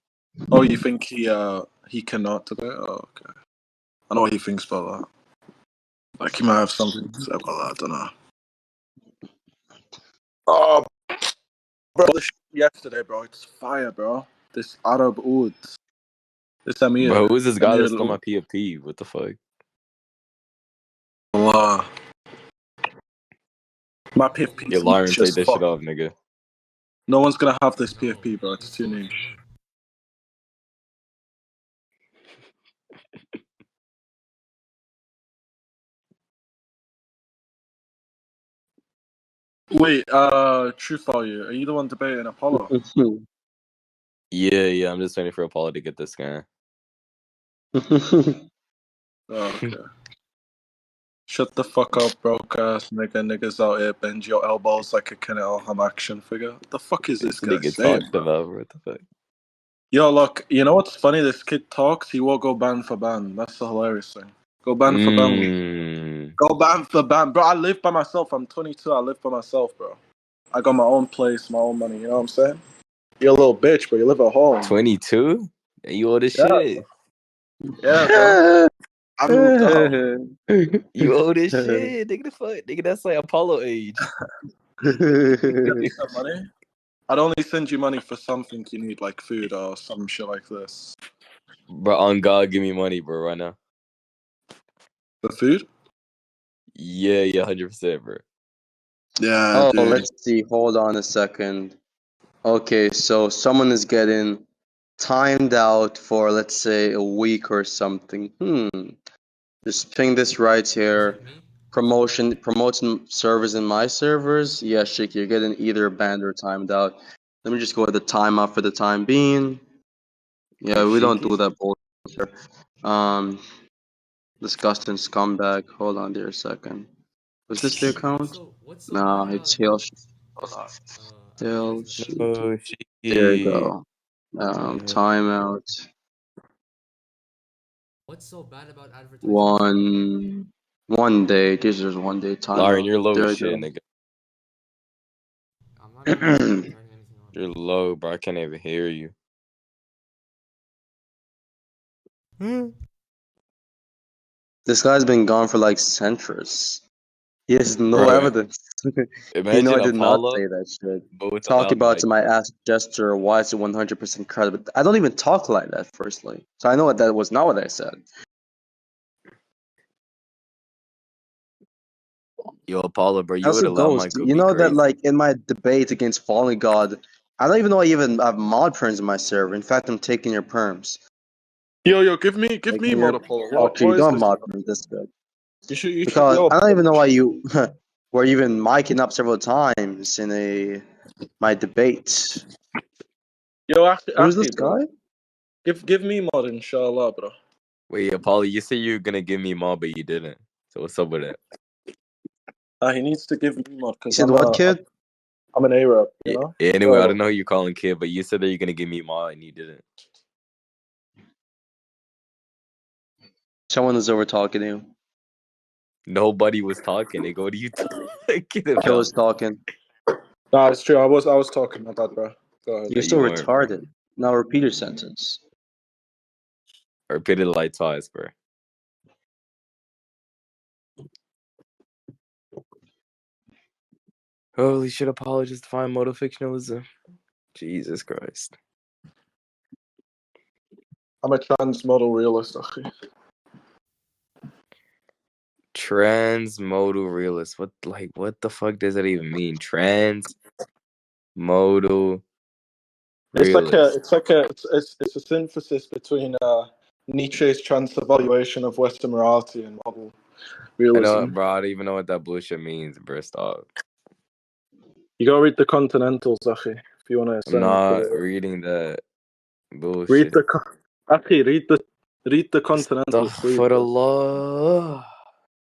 Oh, you think he cannot debate? Oh, okay. I know what he thinks about that. Like he might have something to say about that. I don't know. Oh, bro, this yesterday, bro. It's fire, bro. This Arab Oud. This Amir. Bro, who's this guy Amir that stole my PFP? What the fuck? Allah. My PFP Yeah, is Lauren, niche take as that fuck. shit off, nigga. No one's gonna have this PFP, bro. It's too niche. Wait, truth value. Are you the one debating Apollo? Yeah, I'm just waiting for Apollo to get this guy. Oh, okay. Shut the fuck up, broke ass nigga. Niggas out here bend your elbows like a Kenneth Elham action figure. What the fuck is this guy saying? Talked about, what the fuck? Yo, look, you know what's funny? This kid talks, he will go ban for ban. That's the hilarious thing. Go ban for ban. Go ban for ban. Bro, I live by myself. I'm 22. I live by myself, bro. I got my own place, my own money. You know what I'm saying? You're a little bitch, but you live at home. 22? You old as shit. Yeah, bro. I moved out. You old as shit. Nigga, the fuck? Nigga, that's like Apollo age. Give me some money. I'd only send you money for something you need, like food or some shit like this. Bro, on God, give me money, bro, right now. For food? Yeah, 100%, bro. Yeah, dude. Let's see. Hold on a second. Okay, so someone is getting timed out for, let's say, a week or something. Just ping this right here. Promoting servers in my servers. Yeah, Shik, you're getting either banned or timed out. Let me just go with the timeout for the time being. Yeah, we don't do that bullshit. Disgusting scumbag. Hold on there a second. Was this the account? Nah, it's Hill. Hold on. Hill. Oh, There you shit. go. Timeout. What's so bad about advertising? One day. This is 1 day timeout. Lauren, you're low There as you shit, go. nigga. I'm not even turning anything on. You're low, bro. I can't even hear you. This guy's been gone for like centuries. He has no Bro, evidence. imagine I did not Apollo, say that shit. but with a Talk loud about mic. to my ass gesture. Why is it 100% credible? I don't even talk like that. Firstly, so I know that was not what I said. Yo, Apollo, bro, you How's with a it loud goes? mic would You be know that crazy. like in my debate against Fallen God, I don't even know I even have mod perms in my server. In fact, I'm taking your perms. Yo, give me mod Apollo. What You is don't this? mod perms. That's good. You should, Because yo, I don't even know why you were even miking up several times in my debate. Yo, Who's this actually, bro. guy? Give me mod, inshallah, bro. Wait, Apollo, you said you were gonna give me more, but you didn't. So what's up with that? He needs to give me mod You because said what, kid? I'm an Arab, you know. Anyway, I don't know who you're calling kid, but you said that you're gonna give me more and you didn't. Someone is over talking to you. Nobody was talking. They go, what are you talking about? Kill is talking. Nah, it's true. I was talking about, bro. Go ahead. You're You so weren't, bro. retarded. Now repeat your sentence. I repeated it like twice, bro. Holy shit, Apollo just define modo fictionalism. Jesus Christ. I'm a transmodal realist, akhi. Transmodal realist. What the fuck does that even mean? Transmodal realist. It's a synthesis between Nietzsche's trans-evaluation of Western morality and model I know, realism. bro. I don't even know what that bullshit means, bro. Stop. You gotta read the Continentals, akhi, if you wanna. I'm not reading that bullshit. Read the Continentals, please. Astaghfirullah.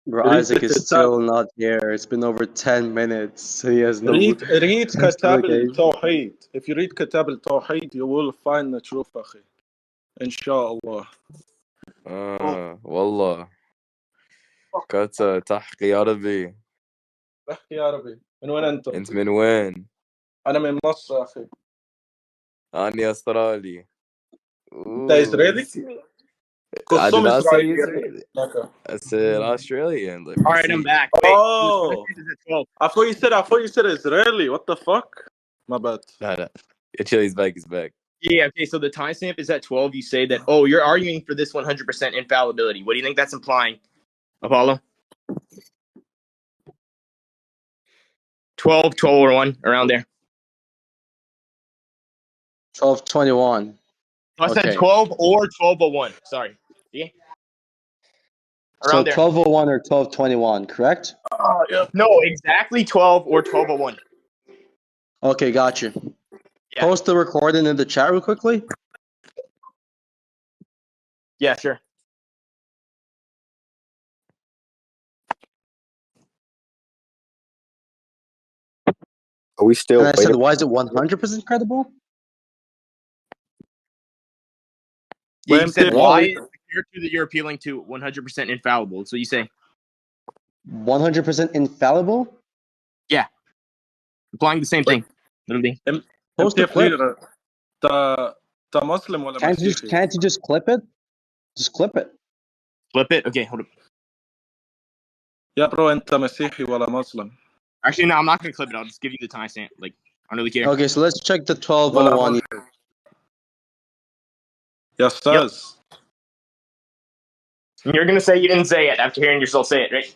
Bro, Isaac is still not here. It's been over 10 minutes. He has no. Read Kitab al-Tawheed. If you read Kitab al-Tawheed, you will find the truth, akhi. Inshallah. والله كاتا تحكي عربي. بحكي عربي. من وين أنت؟ انت من وين؟ أنا من مصر أخي. أنا أسترالي. أنت إسرائيلي؟ I did not say Israeli. Israeli. I said Australian. All right, I'm back. Oh, I thought you said Israeli. What the fuck? My bad. Nah. Chili's back. He's back. Yeah, okay, so the timestamp is at 12. You say that, oh, you're arguing for this 100% infallibility. What do you think that's implying, Apollo? 12 or 1, around there. 12:21. I said 12 or 12:01. Sorry. Yeah. So 12:01 or 12:21, correct? Yep. No, exactly 12 or 12:01. Okay, got you. Yeah. Post the recording in the chat real quickly. Yeah, sure. Are we still And I said, waiting? why is it 100% credible? Yeah, you said why is the character that you're appealing to 100% infallible? So you say 100% infallible? Yeah. Applying the same thing. Literally. Post the clip. The Muslim ولا Can't مسيحي؟ you just clip it? Just clip it. Flip it? Okay, hold up. يا برو أنت مسيحي ولا مسلم؟ Actually, no, I'm not going to clip it. I'll just give you the timestamp. Like, I don't really care. Okay, so let's check the ولا 1201. ملحد. يا أستاذ. You're going to say you didn't say it after hearing yourself say it, right?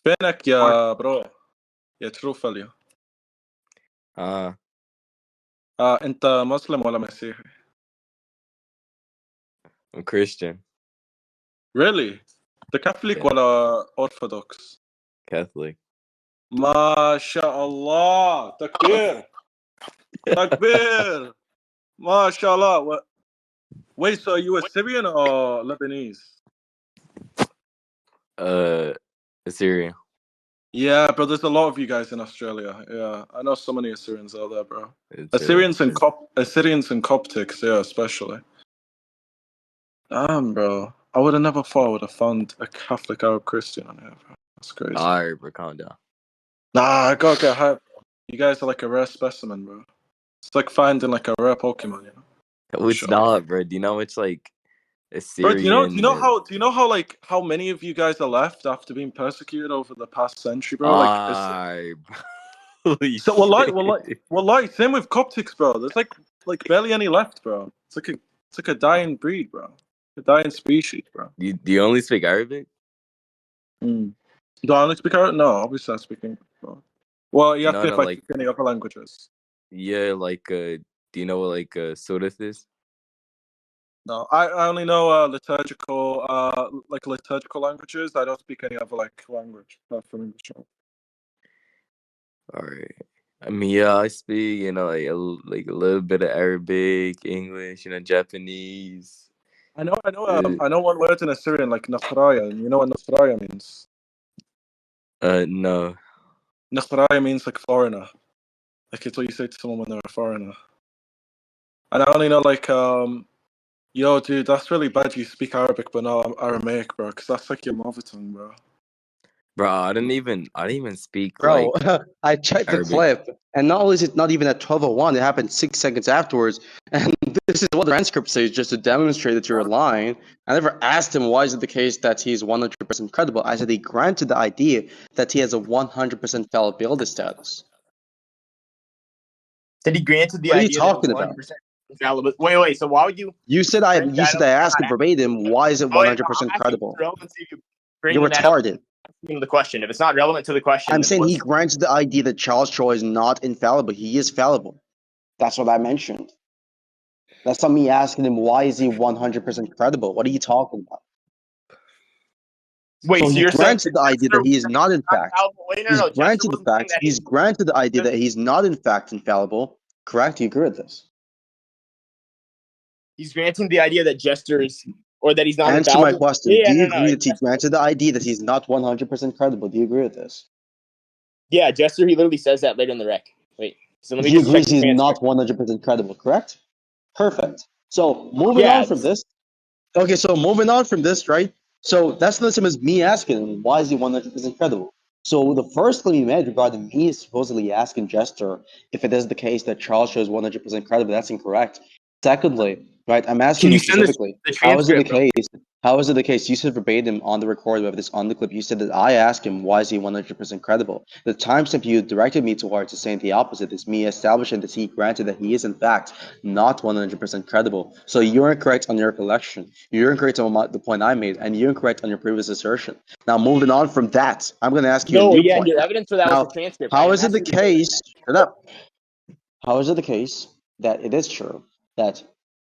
فينك يا برو؟ يا تروفاليو. أنت مسلم ولا مسيحي؟ I'm Christian. Really? The Catholic Yeah. ولا Orthodox? Catholic. ما شاء الله تكبير تكبير ما شاء الله. Wait, so are you a Syrian or Lebanese? Assyrian. Yeah, bro, there's a lot of you guys in Australia. Yeah, I know so many Assyrians out there, bro. It's Assyrians and Coptics, yeah, especially. Damn, bro. I would have never thought I would have found a Catholic Arab Christian on here, bro. That's crazy. Alright, bro, calm down. Nah, I gotta get hyped. You guys are like a rare specimen, bro. It's like finding like a rare Pokemon, you know? No, it's not, bro. Do you know it's like Assyrian? Bro, do you know how like how many of you guys are left after being persecuted over the past century, bro? So well, same with Coptics, bro. There's like barely any left, bro. It's like a dying breed, bro. A dying species, bro. Do you only speak Arabic? Do I only speak Arabic? No, obviously I speak English, bro. Well, you have to if I speak any other languages. Yeah, like do you know what like Sodith is? No, I only know liturgical languages. I don't speak any other like language apart from English. All right. I mean, yeah, I speak, you know, like a little bit of Arabic, English, you know, Japanese. I know one word in Assyrian, like Nasraya. You know what Nasraya means? No. Nasraya means like foreigner. Like it's what you say to someone when they're a foreigner. And I only know like yo, dude, that's really bad. You speak Arabic, but no, I'm Aramaic, bro, because that's like your mother tongue, bro. Bro, I didn't even speak. Bro, like, I checked Arabic. the clip, and not only is it not even at 12:01, it happened 6 seconds afterwards. And this is what the transcript says, just to demonstrate that you're lying. I never asked him why is it the case that he's 100% credible. I said he granted the idea that he has a 100% fallibility status. Said he granted the What are you idea talking that about? 100% infallible. Wait. So why would you? You said I asked him verbatim. Why is it 100% credible? You're retarded. The question. If it's not relevant to the question, I'm saying he granted the idea that Charles Shaw is not infallible. He is fallible. That's what I mentioned. That's not me asking him why is he 100% credible. What are you talking about? Wait, so you're granted the idea that he is not in fact. He's granted the idea that he's not in fact infallible. Correct? You agree with this? He's granting the idea that Jester is, or that he's not Answer infallible. my question. Do you agree that he granted the idea that he's not 100% credible? Do you agree with this? Yeah, Jester, he literally says that later in the rec. Wait, so let me he just agrees check he's not 100% credible, correct? Perfect. So moving on from this. Okay, so moving on from this, right? So that's the same as me asking him, why is he 100% credible? So the first claim he made regarding me supposedly asking Jester if it is the case that Charles Shaw is 100% credible, that's incorrect. Secondly, right, I'm asking you specifically, how is it the case? How is it the case? You said verbatim on the recording of this on the clip, you said that I asked him, why is he 100% credible? The timestamp you directed me towards is saying the opposite. It's me establishing that he granted that he is in fact not 100% credible. So you're incorrect on your recollection. You're incorrect on the point I made, and you're incorrect on your previous assertion. Now, moving on from that, I'm going to ask you a new point. Your evidence for that was the transcript. How is it the case? Shut up. How is it the case that it is true that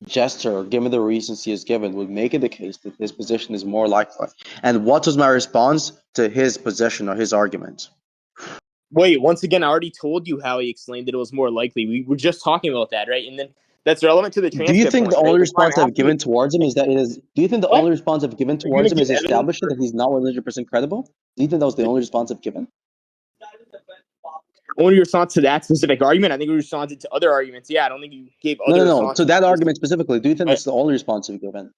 Jester, given the reasons he has given, would make it the case that his position is more likely? And what was my response to his position or his argument? Wait, once again, I already told you how he explained that it was more likely. We were just talking about that, right? And then that's relevant to the transcript. Do you think the only response I've given towards him is that it is? Do you think the only response I've given towards him is establishing that he's not 100% credible? Do you think that was the only response I've given? Only response to that specific argument? I think we responded to other arguments. Yeah, I don't think you gave other responses. To that argument specifically, do you think that's the only response you've given?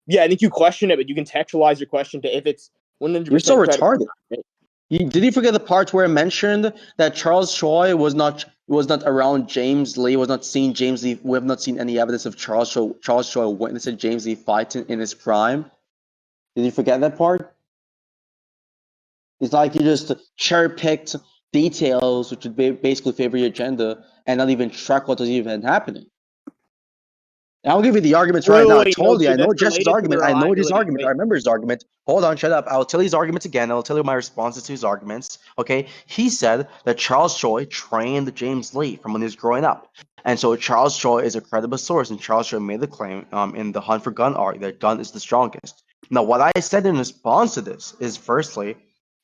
Yeah, I think you question it, but you contextualize your question to if it's 100%. You're so retarded. Did you forget the part where it mentioned that Charles Choi was not around James Lee, was not seeing James Lee? We have not seen any evidence of Charles Choi witnessing James Lee fight in his prime. Did you forget that part? It's like you just cherry-picked details which would basically favor your agenda and not even track what was even happening. I'll give you the arguments right now. I told you. I know Jesse's argument. I know his argument. I remember his argument. Hold on, shut up. I'll tell you his arguments again. I'll tell you my responses to his arguments. Okay? He said that Charles Choi trained James Lee from when he was growing up. And so Charles Choi is a credible source, and Charles Choi made the claim in the Hunt for Gun arc that gun is the strongest. Now, what I said in response to this is, firstly,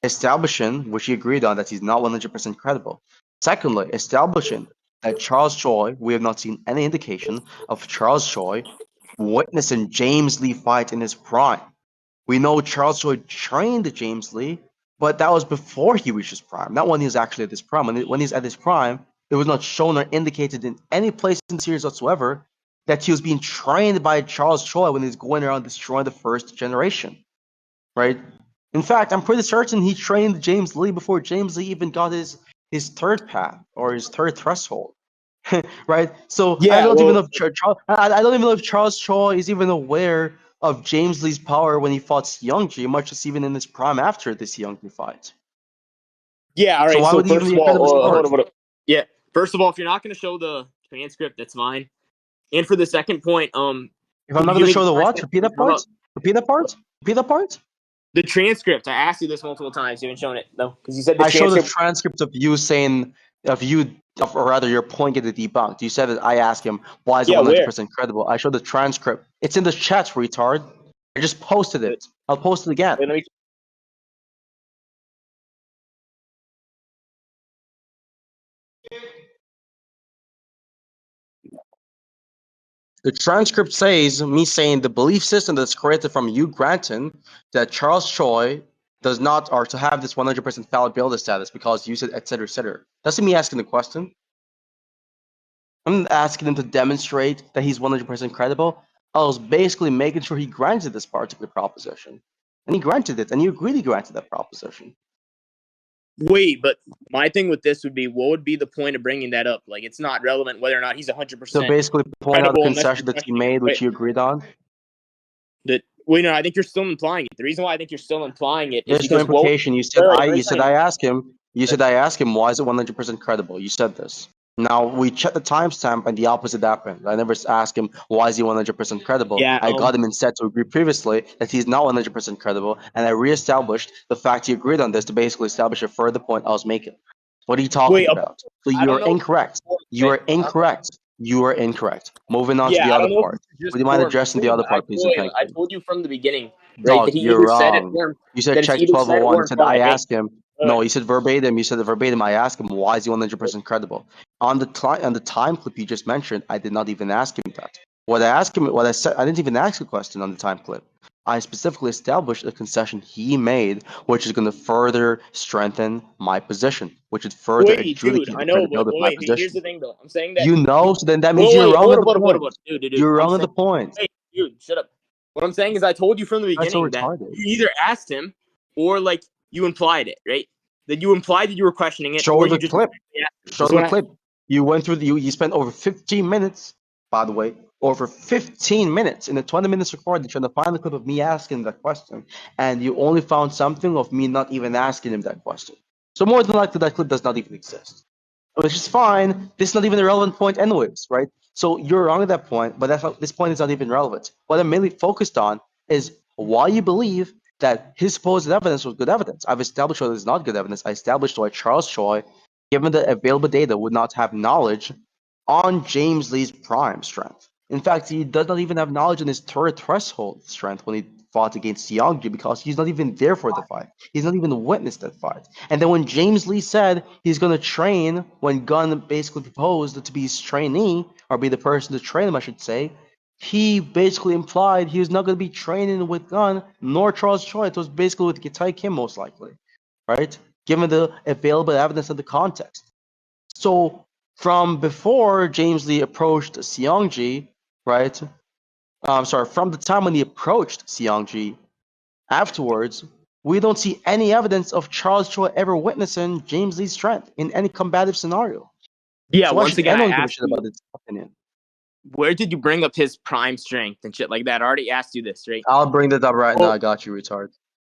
establishing, which he agreed on, that he's not 100% credible. Secondly, establishing that Charles Choi, we have not seen any indication of Charles Choi witnessing James Lee fight in his prime. We know Charles Choi trained James Lee, but that was before he reached his prime, not when he was actually at his prime. When he's at his prime, it was not shown or indicated in any place in the series whatsoever that he was being trained by Charles Choi when he's going around destroying the first generation, right? In fact, I'm pretty certain he trained James Lee before James Lee even got his third path or his third threshold. Right? So I don't even know if Charles Choi is even aware of James Lee's power when he fought Seongji, much as even in his prime after the Seongji fight. Yeah, all right. So why would he even be credible? Hold on. Yeah. First of all, if you're not going to show the transcript, that's fine. And for the second point, if I'm not going to show the what? Repeat that part. Repeat that part. Repeat that part. The transcript. I asked you this multiple times. You haven't shown it, no, because you said I showed the transcript of you saying or rather your point getting debunked. You said that I asked him why is it 100% credible. I showed the transcript. It's in the chat, retard. I just posted it. I'll post it again. Wait, The transcript says me saying the belief system that's created from you granting that Charles Choi does not, or to have this 100% fallibility status because you said etc. etc. That's me asking the question. I'm asking him to demonstrate that he's 100% credible. I was basically making sure he granted this particular proposition. And he granted it, and you agreed he granted that proposition. Wait, but my thing with this would be, what would be the point of bringing that up? Like, it's not relevant whether or not he's 100%. So basically point out the concession that he made, which you agreed on? No, I think you're still implying it. The reason why I think you're still implying it is there's no implication. You said I asked him, why is it 100% credible? You said this. Now, we checked the timestamp and the opposite happened. I never asked him, why is he 100% credible? Yeah, I got him instead to agree previously that he's not 100% credible, and I reestablished the fact he agreed on this to basically establish a further point I was making. What are you talking about? So you're incorrect. You are incorrect. You are incorrect. Moving on to the other part. Would you mind addressing the other part, please? I told you from the beginning, right? Dog, that he you're wrong. You said check 1201. You said I asked him. No, you said verbatim. You said verbatim. I asked him why is he 100% credible. On the time clip you just mentioned, I did not even ask him that. What I said, I didn't even ask a question on the time clip. I specifically established a concession he made, which is going to further strengthen my position, which would further adjudicate the credibility of my position. Here's the thing, though. I'm saying that you know, so then that means you're wrong on the point. You're wrong on the point. Hey, dude, shut up. What I'm saying is, I told you from the beginning that you either asked him or like you implied it, right? That you implied that you were questioning it. Show the clip. Show the clip. You went through you spent over 15 minutes, by the way. Over 15 minutes in the 20 minutes recording trying to find the clip of me asking that question, and you only found something of me not even asking him that question. So more than likely that clip does not even exist, which is fine. This is not even a relevant point anyways, right? So you're wrong at that point, but this point is not even relevant. What I'm mainly focused on is why you believe that his supposed evidence was good evidence. I've established why it's not good evidence. I established why Charles Choi, given the available data, would not have knowledge on James Lee's prime strength. In fact, he does not even have knowledge on his third threshold strength when he fought against Seongji because he's not even there for the fight. He's not even witnessed that fight. And then when James Lee said he's going to train, when Gunn basically proposed to be his trainee, or be the person to train him, I should say, he basically implied he was not going to be training with Gunn nor Charles Choi. It was basically with Gitai Kim, most likely, right? Given the available evidence of the context. So from before James Lee approached Seongji, right? From the time when he approached Seongji, afterwards, we don't see any evidence of Charles Choi ever witnessing James Lee's strength in any combative scenario. Yeah, So why once should again, I anyone give a asked shit you, about this opinion? where did you bring up his prime strength and shit like that? I already asked you this, right? I'll bring that up right now. Oh, I got you, retard.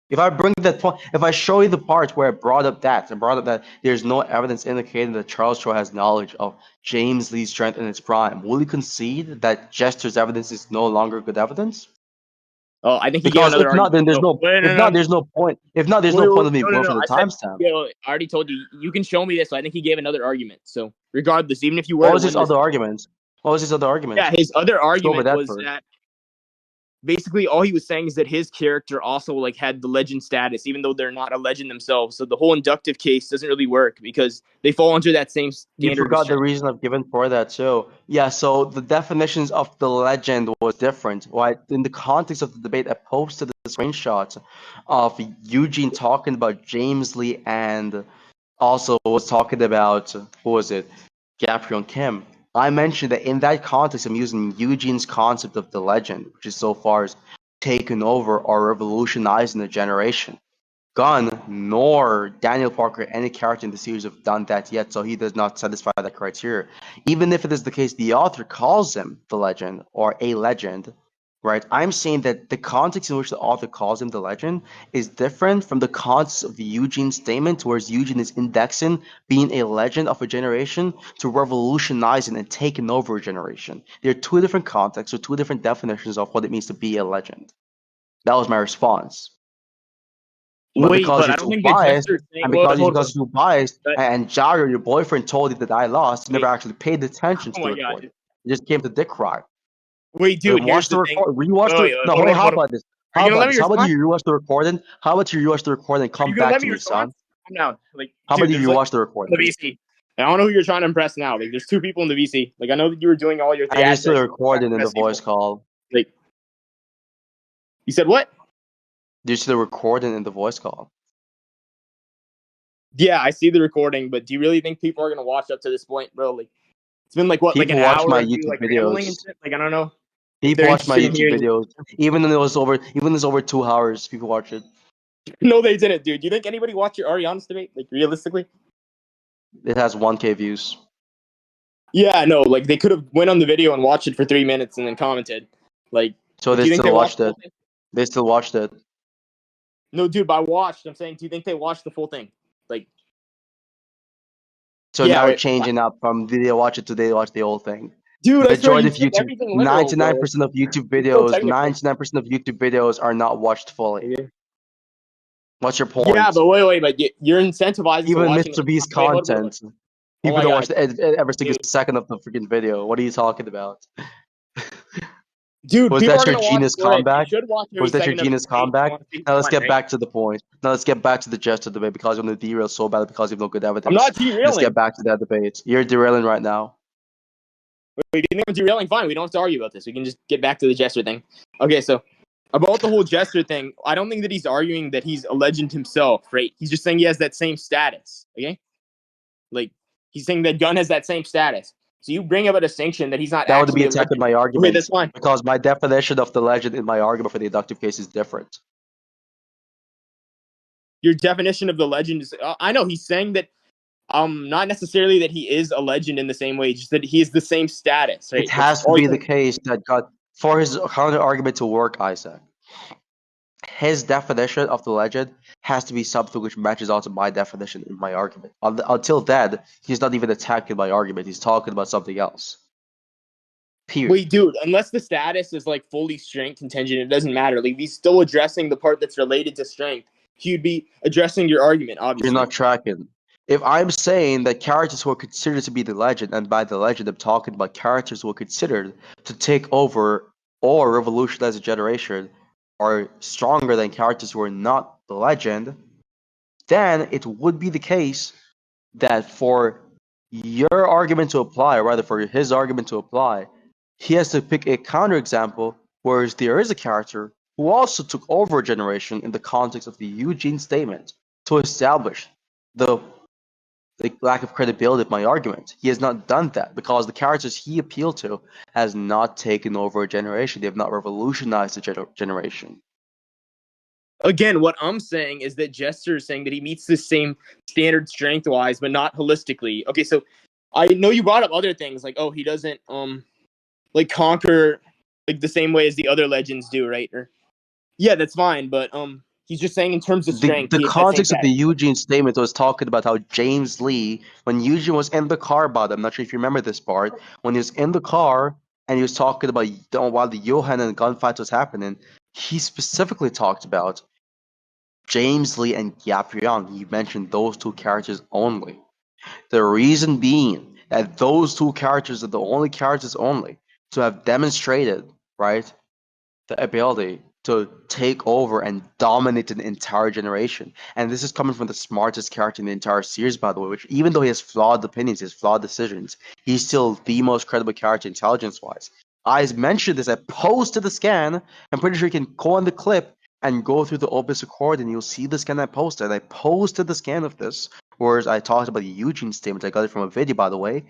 If I bring that point, if I show you the parts where I brought up that there's no evidence indicating that Charles Choi has knowledge of James Lee's strength in its prime, will you concede that Jester's evidence is no longer good evidence? oh, I think he gave Because another if not, then argument. there's So, no. wait, If no, no, not, there's no point. If not, there's wait, no wait, point of me no, going for the I said, timestamp. yeah, I already told you. You can show me this. So I think he gave another argument. So regardless, even if you were What to was his win this, other argument? What was his other argument? yeah, his other Let's go over argument that was first. that basically all he was saying is that his character also like had the legend status, even though they're not a legend themselves. So the whole inductive case doesn't really work because they fall under that same You standard of forgot the strength. reason I've given for that too. Yeah, so the definitions of the legend was different, right? In the context of the debate, I posted the screenshots of Eugene talking about James Lee and also was talking about who was it? Gabriel Kim. I mentioned that in that context, I'm using Eugene's concept of the legend, which is so far as taken over or revolutionizing the generation. Gunn nor Daniel Parker, any character in the series, have done that yet, so he does not satisfy that criteria. Even if it is the case the author calls him the legend or a legend, right? I'm saying that the context in which the author calls him the legend is different from the context of the Eugene statement, whereas Eugene is indexing being a legend of a generation to revolutionizing and taking over a generation. There are two different contexts or two different definitions of what it means to be a legend. That was my response. But Wait, because but you're I don't too think the biased, jester saying. and Well, hold on. because you're too biased, But, and Jairo, your boyfriend, told you that I lost, you never wait, actually paid attention to oh the my god. recording. You just came to dick rock. Wait, dude. Here's Watch the the thing. record. Rewatch Wait, the. No, hold wait. on, How hold on. about this? Are you How gonna about let me this? How about respond? you rewatch the recording? How about you rewatch the recording and Are come you gonna back let to me me, respond? son? Calm down. Like, How dude, about you there's like rewatch the the recording? VC. I don't know who you're trying to impress now. Like, there's two people in the VC. Like, I know that you were doing all your And you're still theatrics. Trying to recording in the impress voice people. call. Like, you said what? You're still recording in the voice call. Yeah, I see the recording, but do you really think people are gonna watch up to this point, bro? Like, it's been like what, like People an watch hour my of you YouTube like rambling and videos. shit? Like, I don't know if People they're watch my interested in YouTube hearing. videos. Even when it was over, even when it's over 2 hours, people watch it. No, they didn't, dude. You think anybody watched your Ariana's debate? Like, realistically? It has 1K views. Yeah, no. Like, they could have went on the video and watched it for 3 minutes and then commented. Like, So do they you think they still watched watched the whole it. thing? They still watched it. No, dude. By watched, I'm saying, do you think they watched the full thing? Like, So yeah, now we're wait, changing up from did they watch it to they watch the whole thing. dude. I swear Majority you of said YouTube, everything literal, bro. 99% of YouTube You're so videos, technical. 99% of YouTube videos are not watched fully. Okay. What's your Yeah, point? but wait, but you're incentivized to Even watching. Mr. Beast Wait, hold. content, Oh people my don't watch god, every single dude. second of the freaking video. What are you talking about? Dude, Was people that are your gonna watch genius for it. You comeback? should watch every Was that your second of the genius debate if you comeback? want to see Now let's fun, get right? back to the point. Now let's get back to the gist of the debate because you're going to derail so badly because you have no good I'm evidence. not Let's get derailing. back to that debate. You're derailing right now. Wait, you think I'm derailing? Fine, we don't have to argue about this. We can just get back to the Jester thing. Okay, so about the whole Jester thing, I don't think that he's arguing that he's a legend himself, right? He's just saying he has that same status, okay? Like, he's saying that Gunn has that same status. So you bring up a distinction that he's not That would be actually a attacking legend. my Okay, argument that's fine. because my definition of the legend in my argument for the inductive case is different. Your definition of the legend is I know he's saying that not necessarily that he is a legend in the same way, just that he is the same status, It right? That's has to all he's be the saying. case that God, for his counter argument to work, Isaac, his definition of the legend has to be something which matches onto my definition in my argument. Until then, he's not even attacking my argument. He's talking about something else. Period. Wait, dude, unless the status is like fully strength contingent, it doesn't matter. Like he's still addressing the part that's related to strength. He'd be addressing your argument, You're obviously. not tracking. If I'm saying that characters who are considered to be the legend, and by the legend I'm talking about characters who are considered to take over or revolutionize a generation, are stronger than characters who are not the legend, then it would be the case that for your argument to apply, or rather for his argument to apply, he has to pick a counterexample, whereas there is a character who also took over a generation in the context of the Eugene statement to establish the lack of credibility of my argument. He has not done that because the characters he appealed to has not taken over a generation. They have not revolutionized the generation. Again, what I'm saying is that Jester is saying that he meets the same standard strength-wise, but not holistically. Okay, so I know you brought up other things like, oh, he doesn't like conquer like the same way as the other legends do, right? Or yeah, that's fine, but he's just saying in terms of strength. The he has that same context of the category. Eugene statement was talking about how James Lee, when Eugene was in the car about it, I'm not sure if you remember this part, when he was in the car and he was talking about while the Johan and gunfight was happening, he specifically talked about James Lee and Yaprian. He mentioned those two characters only. The reason being that those two characters are the only characters only to have demonstrated, right, the ability to take over and dominate an entire generation. And this is coming from the smartest character in the entire series, by the way, which even though he has flawed opinions, he has flawed decisions, he's still the most credible character intelligence-wise. I mentioned this, I posted the scan. I'm pretty sure you can go on the clip and go through the Opus Accord and you'll see the scan I posted. I posted the scan of this, whereas I talked about the Eugene statement. I got it from a video, by the way.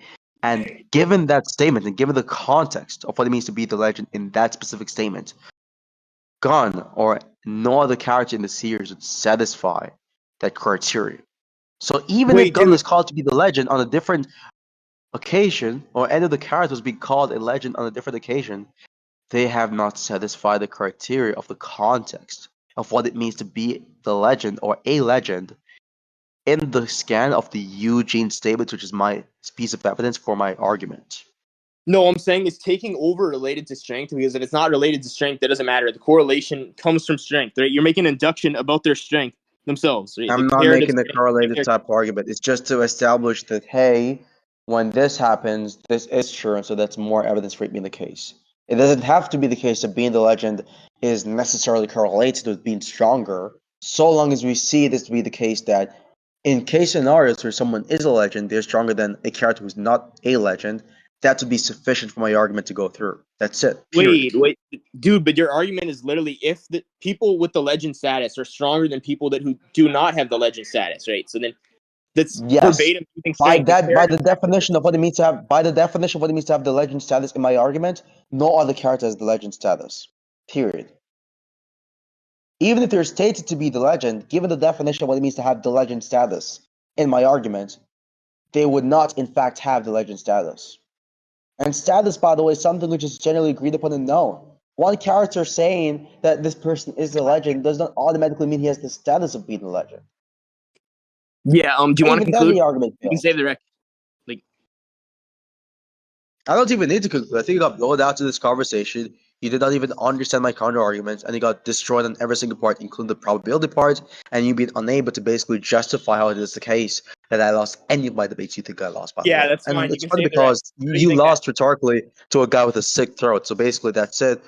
And given that statement and given the context of what it means to be the legend in that specific statement, Gun or no other character in the series would satisfy that criteria. So even if Wait, Gun dude. was called to be the legend on a different occasion, or any of the characters being called a legend on a different occasion, they have not satisfied the criteria of the context of what it means to be the legend or a legend in the scan of the Eugene statement, which is my piece of evidence for my argument. No, I'm saying it's taking over related to strength, because if it's not related to strength, that doesn't matter. The correlation comes from strength, right? You're making an induction about their strength themselves, right? I'm The not comparative making the strength. correlative type argument. It's just to establish that, hey, when this happens, this is true, and so that's more evidence for it being the case. It doesn't have to be the case that being the legend is necessarily correlated with being stronger, so long as we see this to be the case that in case scenarios where someone is a legend, they're stronger than a character who's not a legend, that would be sufficient for my argument to go through. That's it. Period. Wait, dude, but your argument is literally if the people with the legend status are stronger than people who do not have the legend status, right? So then that's Yes. verbatim using strength. By the definition of what it means to have the legend status in my argument, no other character has the legend status. Period. Even if they're stated to be the legend, given the definition of what it means to have the legend status in my argument, they would not in fact have the legend status. And status, by the way, is something which is generally agreed upon and known. One character saying that this person is the legend does not automatically mean he has the status of being a legend. Yeah. Do you want to Even then, conclude? the argument You can fails. save the rec. Like, I don't even need to conclude. I think you got blown out to this conversation. You did not even understand my counter arguments, and you got destroyed on every single part, including the probability part, and you've been unable to basically justify how it is the case that I lost any of my debates you think I lost, by the yeah, way. that's And fine. You it's can funny save the rec. because What do you you think, man? lost rhetorically to a guy with a sick throat, so basically that's it.